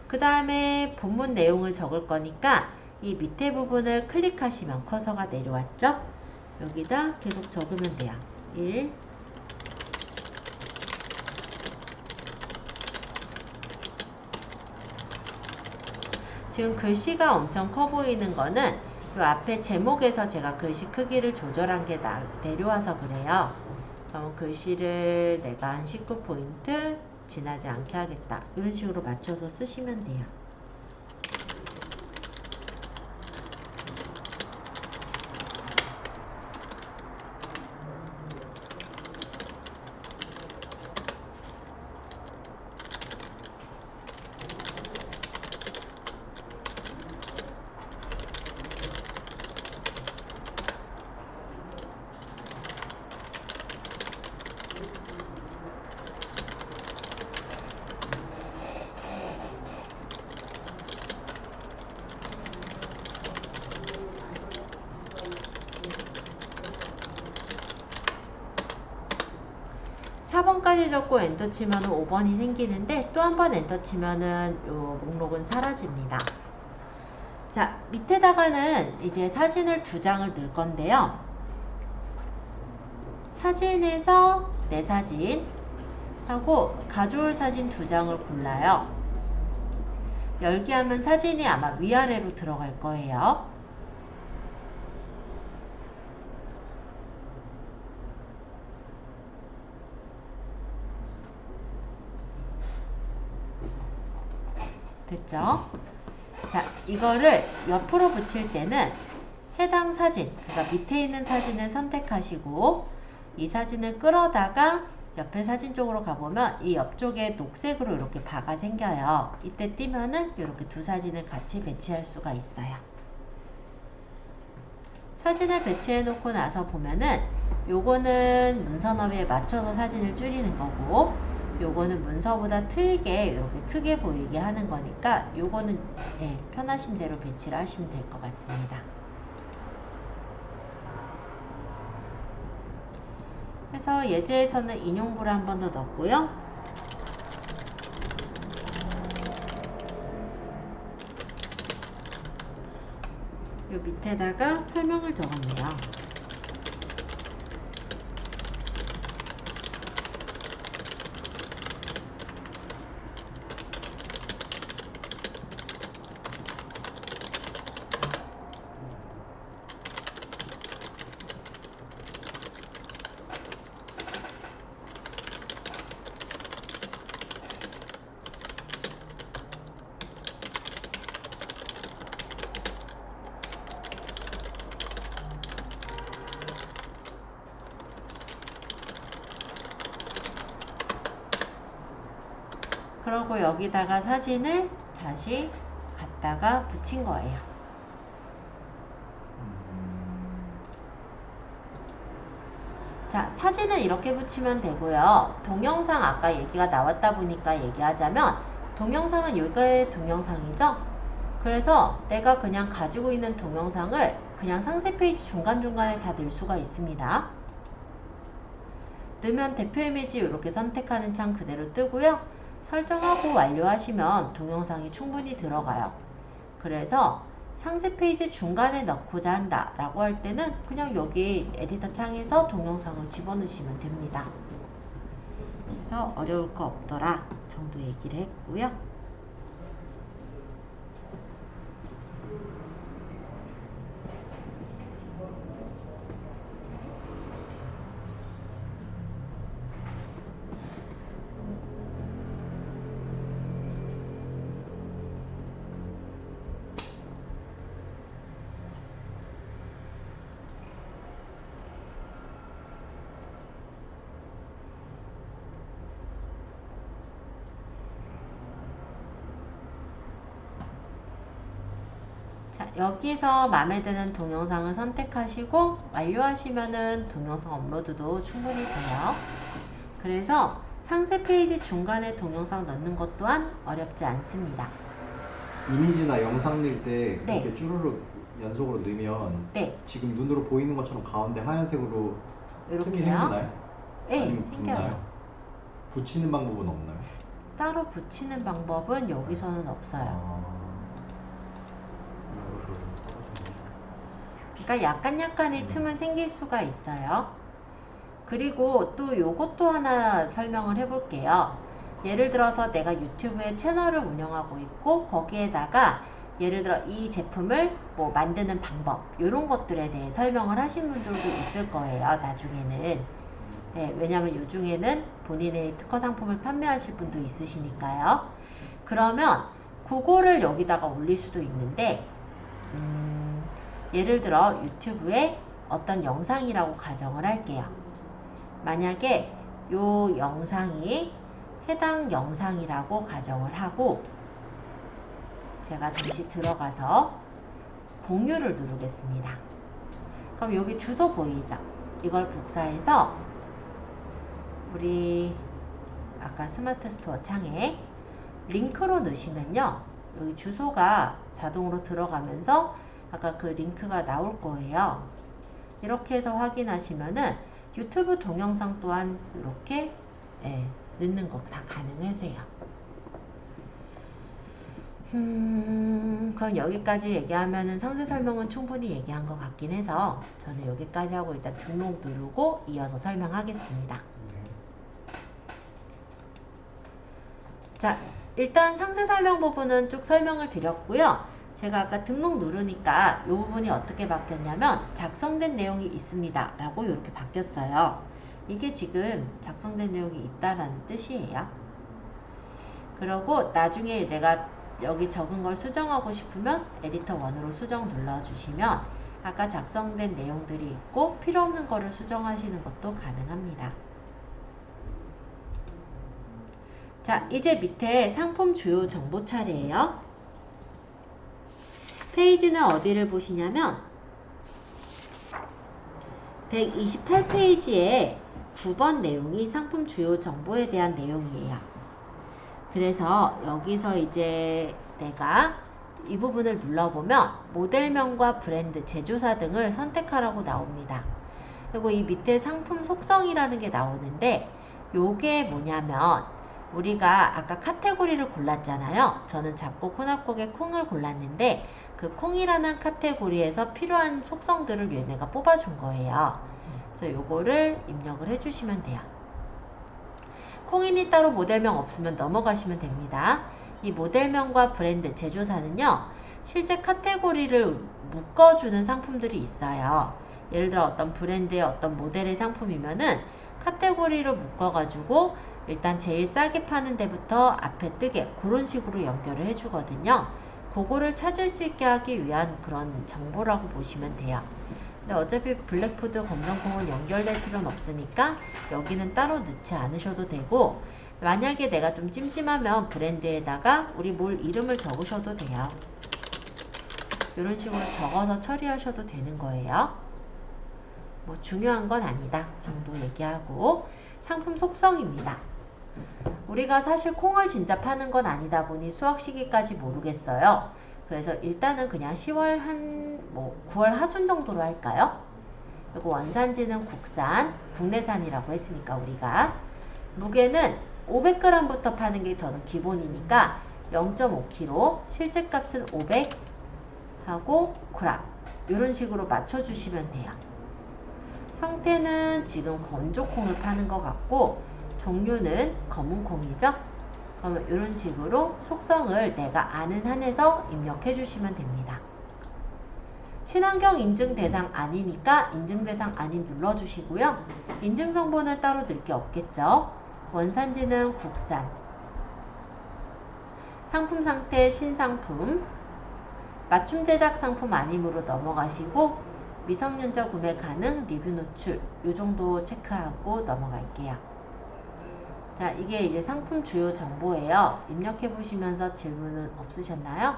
Speaker 1: 그 다음에 본문 내용을 적을 거니까 이 밑에 부분을 클릭하시면 커서가 내려왔죠? 여기다 계속 적으면 돼요. 1, 지금 글씨가 엄청 커 보이는 거는 이 앞에 제목에서 제가 글씨 크기를 조절한 게 내려와서 그래요. 그럼 글씨를 내가 한 19포인트 지나지 않게 하겠다. 이런 식으로 맞춰서 쓰시면 돼요. (4번까지) 적고 엔터 치면 5번이 생기는데 또 한 번 엔터 치면은 요 목록은 사라집니다. 자, 밑에다가는 이제 사진을 2장을 넣을 건데요. 사진에서 내 사진 하고 가져올 사진 2장을 골라요. 열기 하면 사진이 아마 위아래로 들어갈 거예요. 됐죠? 자, 이거를 옆으로 붙일 때는 해당 사진, 그러니까 밑에 있는 사진을 선택하시고 이 사진을 끌어다가 옆에 사진 쪽으로 가보면 이 옆쪽에 녹색으로 이렇게 바가 생겨요. 이때 띄면은 이렇게 2 사진을 같이 배치할 수가 있어요. 사진을 배치해 놓고 나서 보면은 요거는 문서 너비에 맞춰서 사진을 줄이는 거고 요거는 문서보다 틀게 이렇게 크게 보이게 하는 거니까 요거는 편하신 대로 배치를 하시면 될 것 같습니다. 그래서 예제에서는 인용구를 한 번 더 넣었고요. 요 밑에다가 설명을 적었네요. 그러고 여기다가 사진을 다시 갖다가 붙인 거예요. 자, 사진은 이렇게 붙이면 되고요. 동영상 아까 얘기가 나왔다 보니까 얘기하자면 동영상은 여기가 동영상이죠? 그래서 내가 그냥 가지고 있는 동영상을 그냥 상세 페이지 중간중간에 다 넣을 수가 있습니다. 넣으면 대표 이미지 이렇게 선택하는 창 그대로 뜨고요. 설정하고 완료하시면 동영상이 충분히 들어가요. 그래서 상세 페이지 중간에 넣고자 한다 라고 할 때는 그냥 여기 에디터 창에서 동영상을 집어넣으시면 됩니다. 그래서 어려울 거 없더라 정도 얘기를 했고요. 자, 여기서 마음에 드는 동영상을 선택하시고 완료하시면은 동영상 업로드도 충분히 돼요. 그래서 상세 페이지 중간에 동영상 넣는 것 또한 어렵지 않습니다.
Speaker 2: 이미지나 영상 넣을 때
Speaker 1: 네.
Speaker 2: 그렇게 쭈루룩 연속으로 넣으면
Speaker 1: 네,
Speaker 2: 지금 눈으로 보이는 것처럼 가운데 하얀색으로 틈이
Speaker 1: 이렇게요.
Speaker 2: 생기나요?
Speaker 1: 네,
Speaker 2: 아니면
Speaker 1: 생겨요.
Speaker 2: 붙나요? 붙이는 방법은 없나요?
Speaker 1: 따로 붙이는 방법은 여기서는 없어요. 그러니까 약간의 틈은 생길 수가 있어요. 그리고 또 요것도 하나 설명을 해볼게요. 예를 들어서 내가 유튜브에 채널을 운영하고 있고 거기에다가 예를 들어 이 제품을 뭐 만드는 방법 이런 것들에 대해 설명을 하신 분들도 있을 거예요. 나중에는. 네, 왜냐하면 요 중에는 본인의 특허 상품을 판매하실 분도 있으시니까요. 그러면 그거를 여기다가 올릴 수도 있는데 예를 들어 유튜브에 어떤 영상이라고 가정을 할게요. 만약에 요 영상이 해당 영상이라고 가정을 하고 제가 잠시 들어가서 공유를 누르겠습니다. 그럼 여기 주소 보이죠? 이걸 복사해서 우리 아까 스마트 스토어 창에 링크로 넣으시면요. 여기 주소가 자동으로 들어가면서 아까 그 링크가 나올 거예요. 이렇게 해서 확인하시면은 유튜브 동영상 또한 이렇게 넣는 거 다 가능하세요. 그럼 여기까지 얘기하면은 상세 설명은 충분히 얘기한 것 같긴 해서 저는 여기까지 하고 일단 등록 누르고 이어서 설명하겠습니다. 자, 일단 상세 설명 부분은 쭉 설명을 드렸고요. 제가 아까 등록 누르니까 이 부분이 어떻게 바뀌었냐면 작성된 내용이 있습니다 라고 이렇게 바뀌었어요. 이게 지금 작성된 내용이 있다라는 뜻이에요. 그리고 나중에 내가 여기 적은 걸 수정하고 싶으면 에디터 1으로 수정 눌러주시면 아까 작성된 내용들이 있고 필요 없는 거를 수정하시는 것도 가능합니다. 자, 이제 밑에 상품 주요 정보 차례예요. 페이지는 어디를 보시냐면 128페이지에 9번 내용이 상품 주요 정보에 대한 내용이에요. 그래서 여기서 이제 내가 이 부분을 눌러보면 모델명과 브랜드, 제조사 등을 선택하라고 나옵니다. 그리고 이 밑에 상품 속성이라는 게 나오는데 요게 뭐냐면 우리가 아까 카테고리를 골랐잖아요. 저는 잡곡, 혼합곡의 콩을 골랐는데 그 콩이라는 카테고리에서 필요한 속성들을 얘네가 뽑아준 거예요. 그래서 요거를 입력을 해주시면 돼요. 콩인이 따로 모델명 없으면 넘어가시면 됩니다. 이 모델명과 브랜드, 제조사는요. 실제 카테고리를 묶어주는 상품들이 있어요. 예를 들어 어떤 브랜드의 어떤 모델의 상품이면은 카테고리로 묶어가지고 일단 제일 싸게 파는 데부터 앞에 뜨게 그런 식으로 연결을 해주거든요. 그거를 찾을 수 있게 하기 위한 그런 정보라고 보시면 돼요. 근데 어차피 블랙푸드 검정콩은 연결될 필요는 없으니까 여기는 따로 넣지 않으셔도 되고 만약에 내가 좀 찜찜하면 브랜드에다가 우리 뭘 이름을 적으셔도 돼요. 이런 식으로 적어서 처리하셔도 되는 거예요. 뭐 중요한 건 아니다 정도 얘기하고 상품 속성입니다. 우리가 사실 콩을 진짜 파는 건 아니다 보니 수확 시기까지 모르겠어요. 그래서 일단은 그냥 10월 9월 하순 정도로 할까요? 그리고 원산지는 국산, 국내산이라고 했으니까 우리가 무게는 500g부터 파는 게 저는 기본이니까 0.5kg, 실제 값은 500 하고 그램 이런 식으로 맞춰주시면 돼요. 형태는 지금 건조콩을 파는 것 같고 종류는 검은콩이죠. 그러면 이런 식으로 속성을 내가 아는 한에서 입력해 주시면 됩니다. 친환경 인증 대상 아니니까 인증 대상 아닌 눌러주시고요. 인증 정보는 따로 넣을 게 없겠죠. 원산지는 국산, 상품 상태 신상품, 맞춤 제작 상품 아님으로 넘어가시고 미성년자 구매 가능, 리뷰 노출 요 정도 체크하고 넘어갈게요. 자, 이게 이제 상품 주요 정보예요. 입력해 보시면서 질문은 없으셨나요?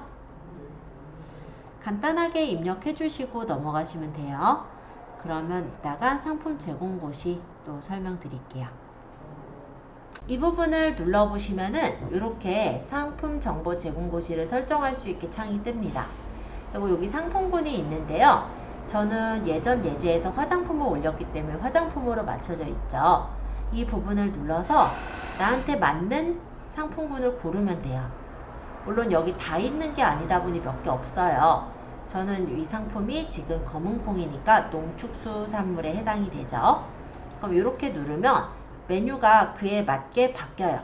Speaker 1: 간단하게 입력해 주시고 넘어가시면 돼요. 그러면 이따가 상품 제공고시 또 설명드릴게요. 이 부분을 눌러보시면은 이렇게 상품 정보 제공고시를 설정할 수 있게 창이 뜹니다. 그리고 여기 상품군이 있는데요. 저는 예전 예제에서 화장품을 올렸기 때문에 화장품으로 맞춰져 있죠. 이 부분을 눌러서 나한테 맞는 상품군을 고르면 돼요. 물론 여기 다 있는 게 아니다 보니 몇 개 없어요. 저는 이 상품이 지금 검은콩이니까 농축수산물에 해당이 되죠. 그럼 이렇게 누르면 메뉴가 그에 맞게 바뀌어요.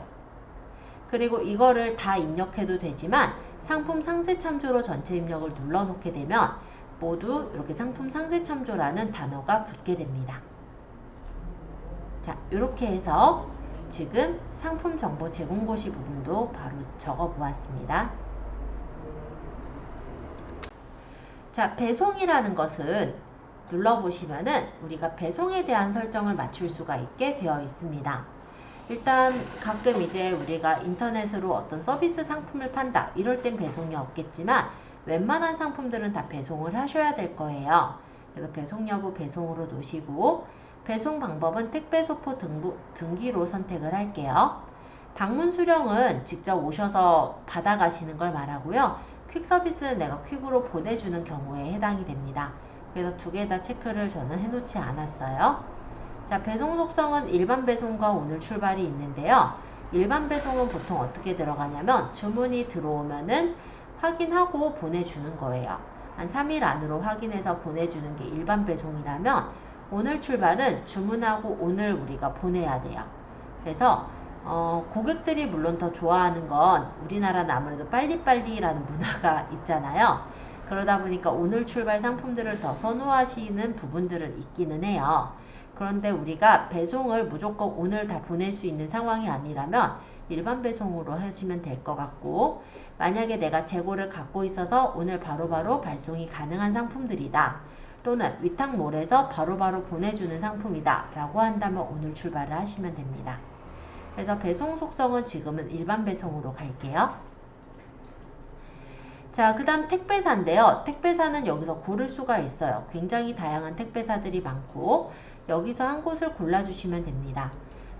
Speaker 1: 그리고 이거를 다 입력해도 되지만 상품 상세 참조로 전체 입력을 눌러놓게 되면 모두 이렇게 상품 상세 참조라는 단어가 붙게 됩니다. 자, 이렇게 해서 지금 상품 정보 제공고시 부분도 바로 적어 보았습니다. 자, 배송이라는 것은 눌러보시면은 우리가 배송에 대한 설정을 맞출 수가 있게 되어 있습니다. 일단 가끔 이제 우리가 인터넷으로 어떤 서비스 상품을 판다 이럴 땐 배송이 없겠지만 웬만한 상품들은 다 배송을 하셔야 될 거예요. 그래서 배송 여부 배송으로 놓으시고 배송 방법은 택배 소포 등기로 선택을 할게요. 방문 수령은 직접 오셔서 받아가시는 걸 말하고요. 퀵 서비스는 내가 퀵으로 보내주는 경우에 해당이 됩니다. 그래서 두 개 다 체크를 저는 해놓지 않았어요. 자, 배송 속성은 일반 배송과 오늘 출발이 있는데요. 일반 배송은 보통 어떻게 들어가냐면 주문이 들어오면은 확인하고 보내주는 거예요. 한 3일 안으로 확인해서 보내주는 게 일반 배송이라면 오늘 출발은 주문하고 오늘 우리가 보내야 돼요. 그래서 고객들이 물론 더 좋아하는 건 우리나라는 아무래도 빨리빨리라는 문화가 있잖아요. 그러다 보니까 오늘 출발 상품들을 더 선호하시는 부분들은 있기는 해요. 그런데 우리가 배송을 무조건 오늘 다 보낼 수 있는 상황이 아니라면 일반 배송으로 하시면 될 것 같고, 만약에 내가 재고를 갖고 있어서 오늘 바로바로 발송이 가능한 상품들이다, 또는 위탁몰에서 바로바로 보내주는 상품이다 라고 한다면 오늘 출발을 하시면 됩니다. 그래서 배송 속성은 지금은 일반 배송으로 갈게요. 자, 그 다음 택배사인데요. 택배사는 여기서 고를 수가 있어요. 굉장히 다양한 택배사들이 많고 여기서 한 곳을 골라주시면 됩니다.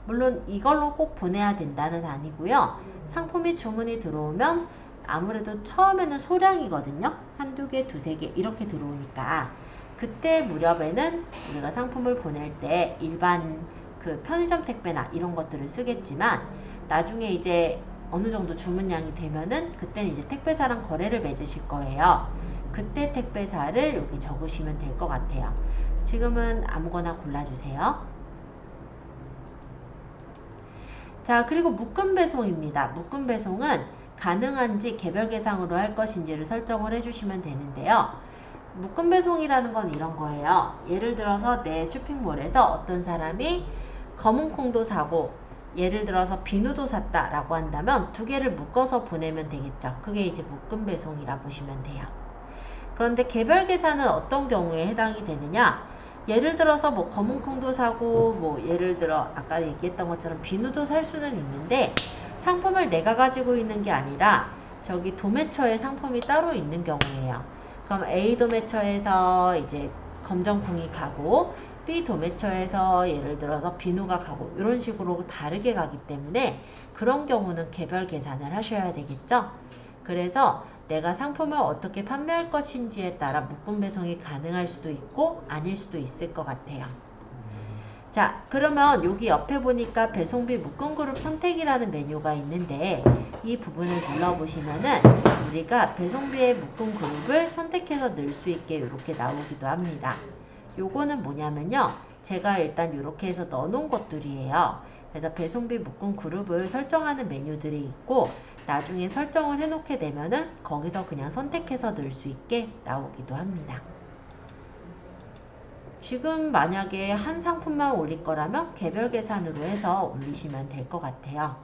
Speaker 1: 물론 이걸로 꼭 보내야 된다는 아니고요. 상품이 주문이 들어오면 아무래도 처음에는 소량이거든요. 한두 개, 두세 개 이렇게 들어오니까 그때 무렵에는 우리가 상품을 보낼 때 일반 그 편의점 택배나 이런 것들을 쓰겠지만 나중에 이제 어느 정도 주문량이 되면은 그때는 이제 택배사랑 거래를 맺으실 거예요. 그때 택배사를 여기 적으시면 될 것 같아요. 지금은 아무거나 골라주세요. 자, 그리고 묶음 배송입니다. 묶음 배송은 가능한지 개별 계상으로 할 것인지를 설정을 해주시면 되는데요. 묶음 배송이라는 건 이런 거예요. 예를 들어서 내 쇼핑몰에서 어떤 사람이 검은콩도 사고 예를 들어서 비누도 샀다 라고 한다면 두 개를 묶어서 보내면 되겠죠. 그게 이제 묶음 배송이라 보시면 돼요. 그런데 개별 계산은 어떤 경우에 해당이 되느냐, 예를 들어서 뭐 검은콩도 사고 뭐 예를 들어 아까 얘기했던 것처럼 비누도 살 수는 있는데 상품을 내가 가지고 있는 게 아니라 저기 도매처에 상품이 따로 있는 경우예요. 그럼 A 도매처에서 이제 검정콩이 가고 B 도매처에서 예를 들어서 비누가 가고 이런 식으로 다르게 가기 때문에 그런 경우는 개별 계산을 하셔야 되겠죠. 그래서 내가 상품을 어떻게 판매할 것인지에 따라 묶음 배송이 가능할 수도 있고 아닐 수도 있을 것 같아요. 자, 그러면 여기 옆에 보니까 배송비 묶음 그룹 선택이라는 메뉴가 있는데 이 부분을 눌러보시면은 우리가 배송비의 묶음 그룹을 선택해서 넣을 수 있게 이렇게 나오기도 합니다. 요거는 뭐냐면요, 제가 일단 이렇게 해서 넣어놓은 것들이에요. 그래서 배송비 묶음 그룹을 설정하는 메뉴들이 있고 나중에 설정을 해놓게 되면은 거기서 그냥 선택해서 넣을 수 있게 나오기도 합니다. 지금 만약에 한 상품만 올릴 거라면 개별 계산으로 해서 올리시면 될 것 같아요.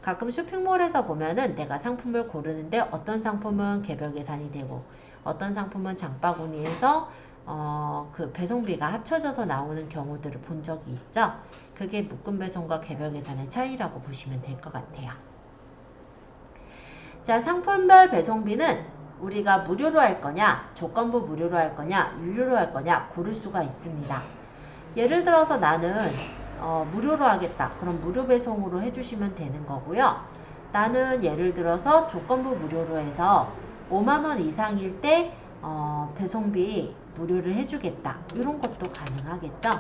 Speaker 1: 가끔 쇼핑몰에서 보면은 내가 상품을 고르는데 어떤 상품은 개별 계산이 되고 어떤 상품은 장바구니에서 그 배송비가 합쳐져서 나오는 경우들을 본 적이 있죠. 그게 묶음 배송과 개별 계산의 차이라고 보시면 될 것 같아요. 자, 상품별 배송비는 우리가 무료로 할 거냐, 조건부 무료로 할 거냐, 유료로 할 거냐 고를 수가 있습니다. 예를 들어서 나는 무료로 하겠다. 그럼 무료 배송으로 해주시면 되는 거고요. 나는 예를 들어서 조건부 무료로 해서 5만원 이상일 때 배송비 무료를 해주겠다. 이런 것도 가능하겠죠.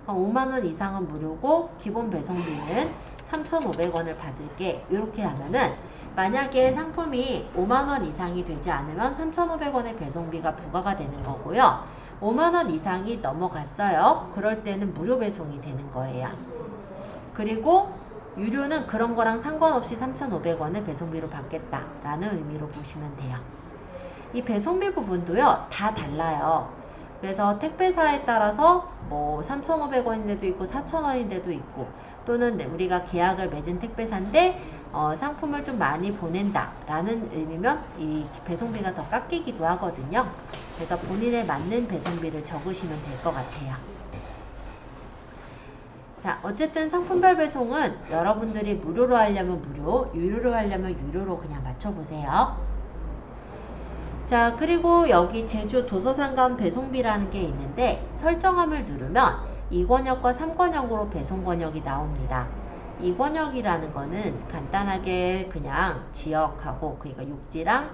Speaker 1: 5만원 이상은 무료고 기본 배송비는 3,500원을 받을게. 이렇게 하면은 만약에 상품이 5만원 이상이 되지 않으면 3,500원의 배송비가 부과가 되는 거고요. 5만원 이상이 넘어갔어요. 그럴 때는 무료 배송이 되는 거예요. 그리고 유료는 그런 거랑 상관없이 3,500원을 배송비로 받겠다라는 의미로 보시면 돼요. 이 배송비 부분도요, 다 달라요. 그래서 택배사에 따라서 뭐 3,500원인데도 있고 4,000원인데도 있고, 또는 우리가 계약을 맺은 택배사인데 상품을 좀 많이 보낸다 라는 의미면 이 배송비가 더 깎이기도 하거든요. 그래서 본인에 맞는 배송비를 적으시면 될 것 같아요. 자, 어쨌든 상품별 배송은 여러분들이 무료로 하려면 무료, 유료로 하려면 유료로 그냥 맞춰보세요. 자, 그리고 여기 제주 도서상관 배송비라는 게 있는데 설정함을 누르면 2권역과 3권역으로 배송 권역이 나옵니다. 2권역이라는 거는 간단하게 그냥 지역하고, 그러니까 육지랑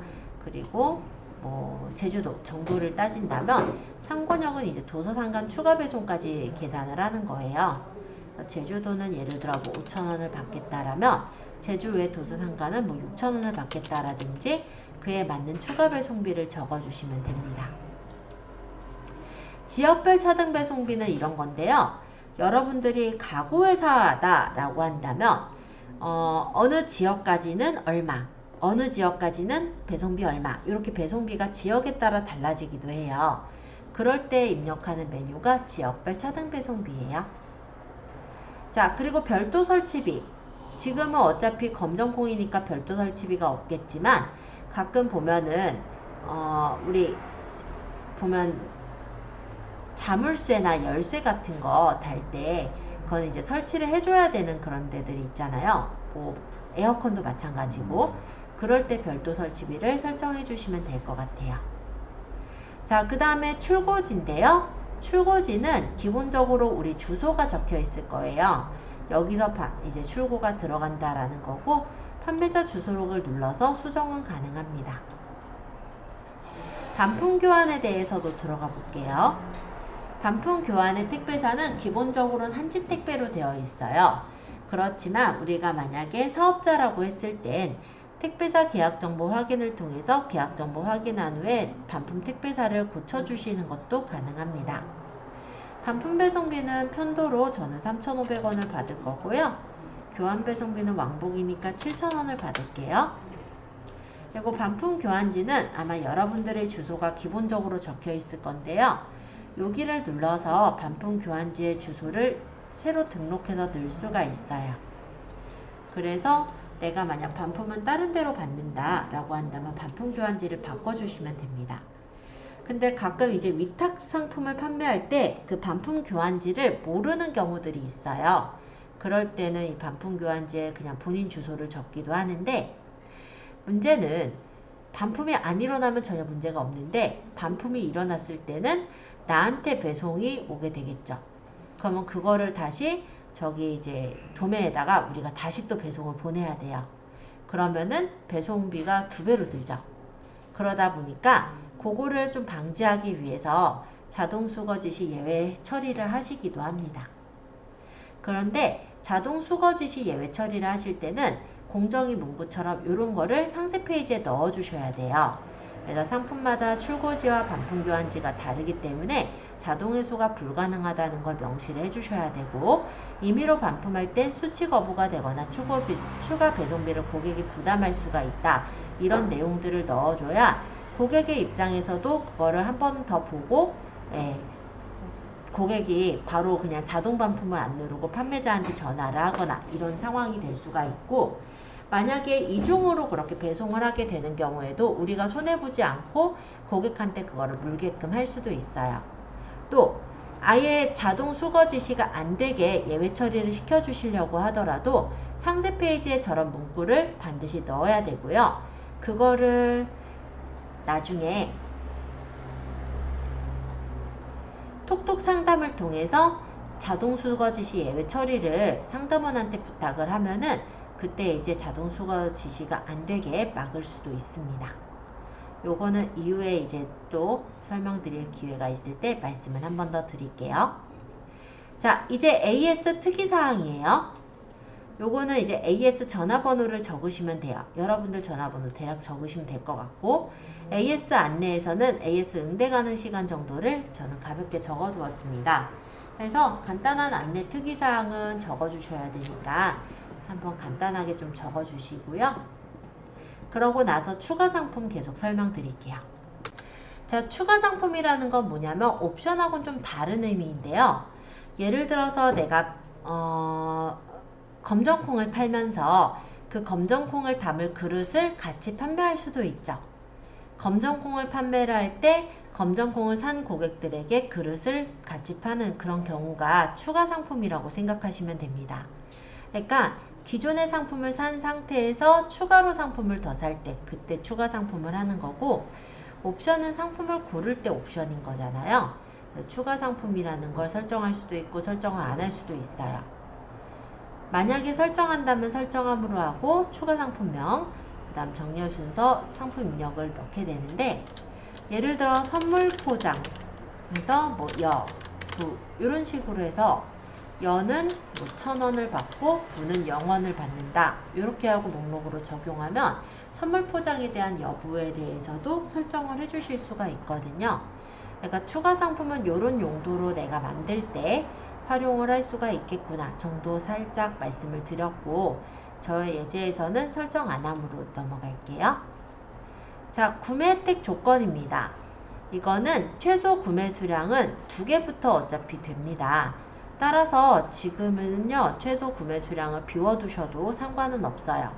Speaker 1: 그리고 뭐 제주도 정도를 따진다면, 3권역은 이제 도서상관 추가 배송까지 계산을 하는 거예요. 제주도는 예를 들어 뭐 5,000원을 받겠다라면 제주 외 도서상관은 뭐 6,000원을 받겠다라든지 그에 맞는 추가 배송비를 적어주시면 됩니다. 지역별 차등 배송비는 이런 건데요. 여러분들이 가구회사다 라고 한다면 어느 지역까지는 얼마, 어느 지역까지는 배송비 얼마, 이렇게 배송비가 지역에 따라 달라지기도 해요. 그럴 때 입력하는 메뉴가 지역별 차등 배송비예요. 자, 그리고 별도 설치비. 지금은 어차피 검정콩이니까 별도 설치비가 없겠지만 가끔 보면은 우리 보면 자물쇠나 열쇠 같은 거 달 때 그건 이제 설치를 해줘야 되는 그런 데들이 있잖아요. 뭐 에어컨도 마찬가지고, 그럴 때 별도 설치비를 설정해 주시면 될 것 같아요. 자, 그 다음에 출고지인데요. 출고지는 기본적으로 우리 주소가 적혀 있을 거예요. 여기서 이제 출고가 들어간다라는 거고, 판매자 주소록을 눌러서 수정은 가능합니다. 반품 교환에 대해서도 들어가 볼게요. 반품 교환의 택배사는 기본적으로는 한지 택배로 되어 있어요. 그렇지만 우리가 만약에 사업자라고 했을 땐 택배사 계약정보 확인을 통해서 계약정보 확인한 후에 반품 택배사를 고쳐주시는 것도 가능합니다. 반품 배송비는 편도로 저는 3,500원을 받을 거고요. 교환 배송비는 왕복이니까 7,000원을 받을게요. 그리고 반품 교환지는 아마 여러분들의 주소가 기본적으로 적혀 있을 건데요. 여기를 눌러서 반품 교환지의 주소를 새로 등록해서 넣을 수가 있어요. 그래서 내가 만약 반품은 다른 데로 받는다 라고 한다면 반품 교환지를 바꿔주시면 됩니다. 근데 가끔 이제 위탁 상품을 판매할 때 그 반품 교환지를 모르는 경우들이 있어요. 그럴 때는 이 반품 교환지에 그냥 본인 주소를 적기도 하는데, 문제는 반품이 안 일어나면 전혀 문제가 없는데 반품이 일어났을 때는 나한테 배송이 오게 되겠죠. 그러면 그거를 다시 저기 이제 도매에다가 우리가 다시 또 배송을 보내야 돼요. 그러면은 배송비가 2배로 들죠. 그러다 보니까 그거를 좀 방지하기 위해서 자동 수거지 시 예외 처리를 하시기도 합니다. 그런데 자동 수거지 시 예외 처리를 하실 때는 공정위 문구처럼 이런 거를 상세 페이지에 넣어 주셔야 돼요. 그래서 상품마다 출고지와 반품 교환지가 다르기 때문에 자동 회수가 불가능하다는 걸 명시를 해주셔야 되고, 임의로 반품할 땐 수치 거부가 되거나 추가 배송비를 고객이 부담할 수가 있다, 이런 내용들을 넣어줘야 고객의 입장에서도 그거를 한 번 더 보고 고객이 바로 그냥 자동 반품을 안 누르고 판매자한테 전화를 하거나 이런 상황이 될 수가 있고, 만약에 이중으로 그렇게 배송을 하게 되는 경우에도 우리가 손해보지 않고 고객한테 그거를 물게끔 할 수도 있어요. 또 아예 자동 수거 지시가 안 되게 예외 처리를 시켜주시려고 하더라도 상세 페이지에 저런 문구를 반드시 넣어야 되고요. 그거를 나중에 톡톡 상담을 통해서 자동수거 지시 예외 처리를 상담원한테 부탁을 하면은 그때 이제 자동수거 지시가 안 되게 막을 수도 있습니다. 요거는 이후에 이제 또 설명드릴 기회가 있을 때 말씀을 한 번 더 드릴게요. 자, 이제 AS 특이사항이에요. 요거는 이제 AS 전화번호를 적으시면 돼요. 여러분들 전화번호 대략 적으시면 될 것 같고, AS 안내에서는 AS 응대 가능 시간 정도를 저는 가볍게 적어 두었습니다. 그래서 간단한 안내 특이사항은 적어주셔야 되니까 한번 간단하게 좀 적어주시고요. 그러고 나서 추가 상품 계속 설명드릴게요. 자, 추가 상품이라는 건 뭐냐면 옵션하고는 좀 다른 의미인데요. 예를 들어서 내가 검정콩을 팔면서 그 검정콩을 담을 그릇을 같이 판매할 수도 있죠. 검정콩을 판매를 할 때 검정콩을 산 고객들에게 그릇을 같이 파는 그런 경우가 추가 상품이라고 생각하시면 됩니다. 그러니까 기존의 상품을 산 상태에서 추가로 상품을 더 살 때 그때 추가 상품을 하는 거고, 옵션은 상품을 고를 때 옵션인 거잖아요. 추가 상품이라는 걸 설정할 수도 있고 설정을 안 할 수도 있어요. 만약에 설정한다면 설정함으로 하고 추가 상품명, 그 다음 정렬 순서, 상품 입력을 넣게 되는데, 예를 들어 선물 포장 해서 뭐 여, 부 이런 식으로 해서 여는 뭐 1,000원을 받고 부는 0원을 받는다 이렇게 하고 목록으로 적용하면 선물 포장에 대한 여부에 대해서도 설정을 해주실 수가 있거든요. 그러니까 추가 상품은 이런 용도로 내가 만들 때 활용을 할 수가 있겠구나 정도 살짝 말씀을 드렸고, 저의 예제에서는 설정 안 함으로 넘어갈게요. 자, 구매 혜택 조건입니다. 이거는 최소 구매 수량은 2개부터 어차피 됩니다. 따라서 지금은요, 최소 구매 수량을 비워두셔도 상관은 없어요.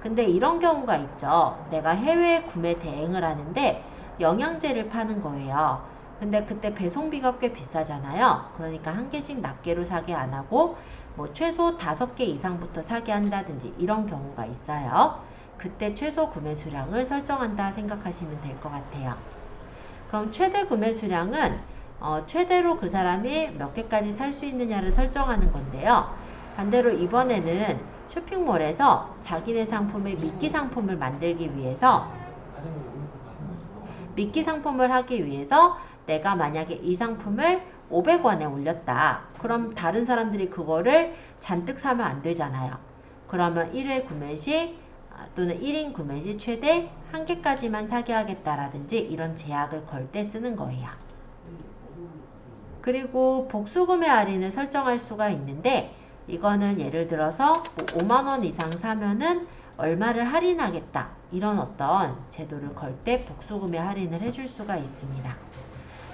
Speaker 1: 근데 이런 경우가 있죠. 내가 해외 구매 대행을 하는데 영양제를 파는 거예요. 근데 그때 배송비가 꽤 비싸잖아요. 그러니까 한 개씩 낱개로 사게 안 하고 뭐 최소 5개 이상부터 사게 한다든지 이런 경우가 있어요. 그때 최소 구매 수량을 설정한다 생각하시면 될 것 같아요. 그럼 최대 구매 수량은 최대로 그 사람이 몇 개까지 살 수 있느냐를 설정하는 건데요. 반대로 이번에는 쇼핑몰에서 자기네 상품의 미끼 상품을 만들기 위해서 미끼 상품을 하기 위해서 내가 만약에 이 상품을 500원에 올렸다. 그럼 다른 사람들이 그거를 잔뜩 사면 안 되잖아요. 그러면 1회 구매 시 또는 1인 구매 시 최대 1개까지만 사게 하겠다라든지 이런 제약을 걸 때 쓰는 거예요. 그리고 복수구매 할인을 설정할 수가 있는데, 이거는 예를 들어서 5만원 이상 사면은 얼마를 할인하겠다 이런 어떤 제도를 걸 때 복수구매 할인을 해줄 수가 있습니다.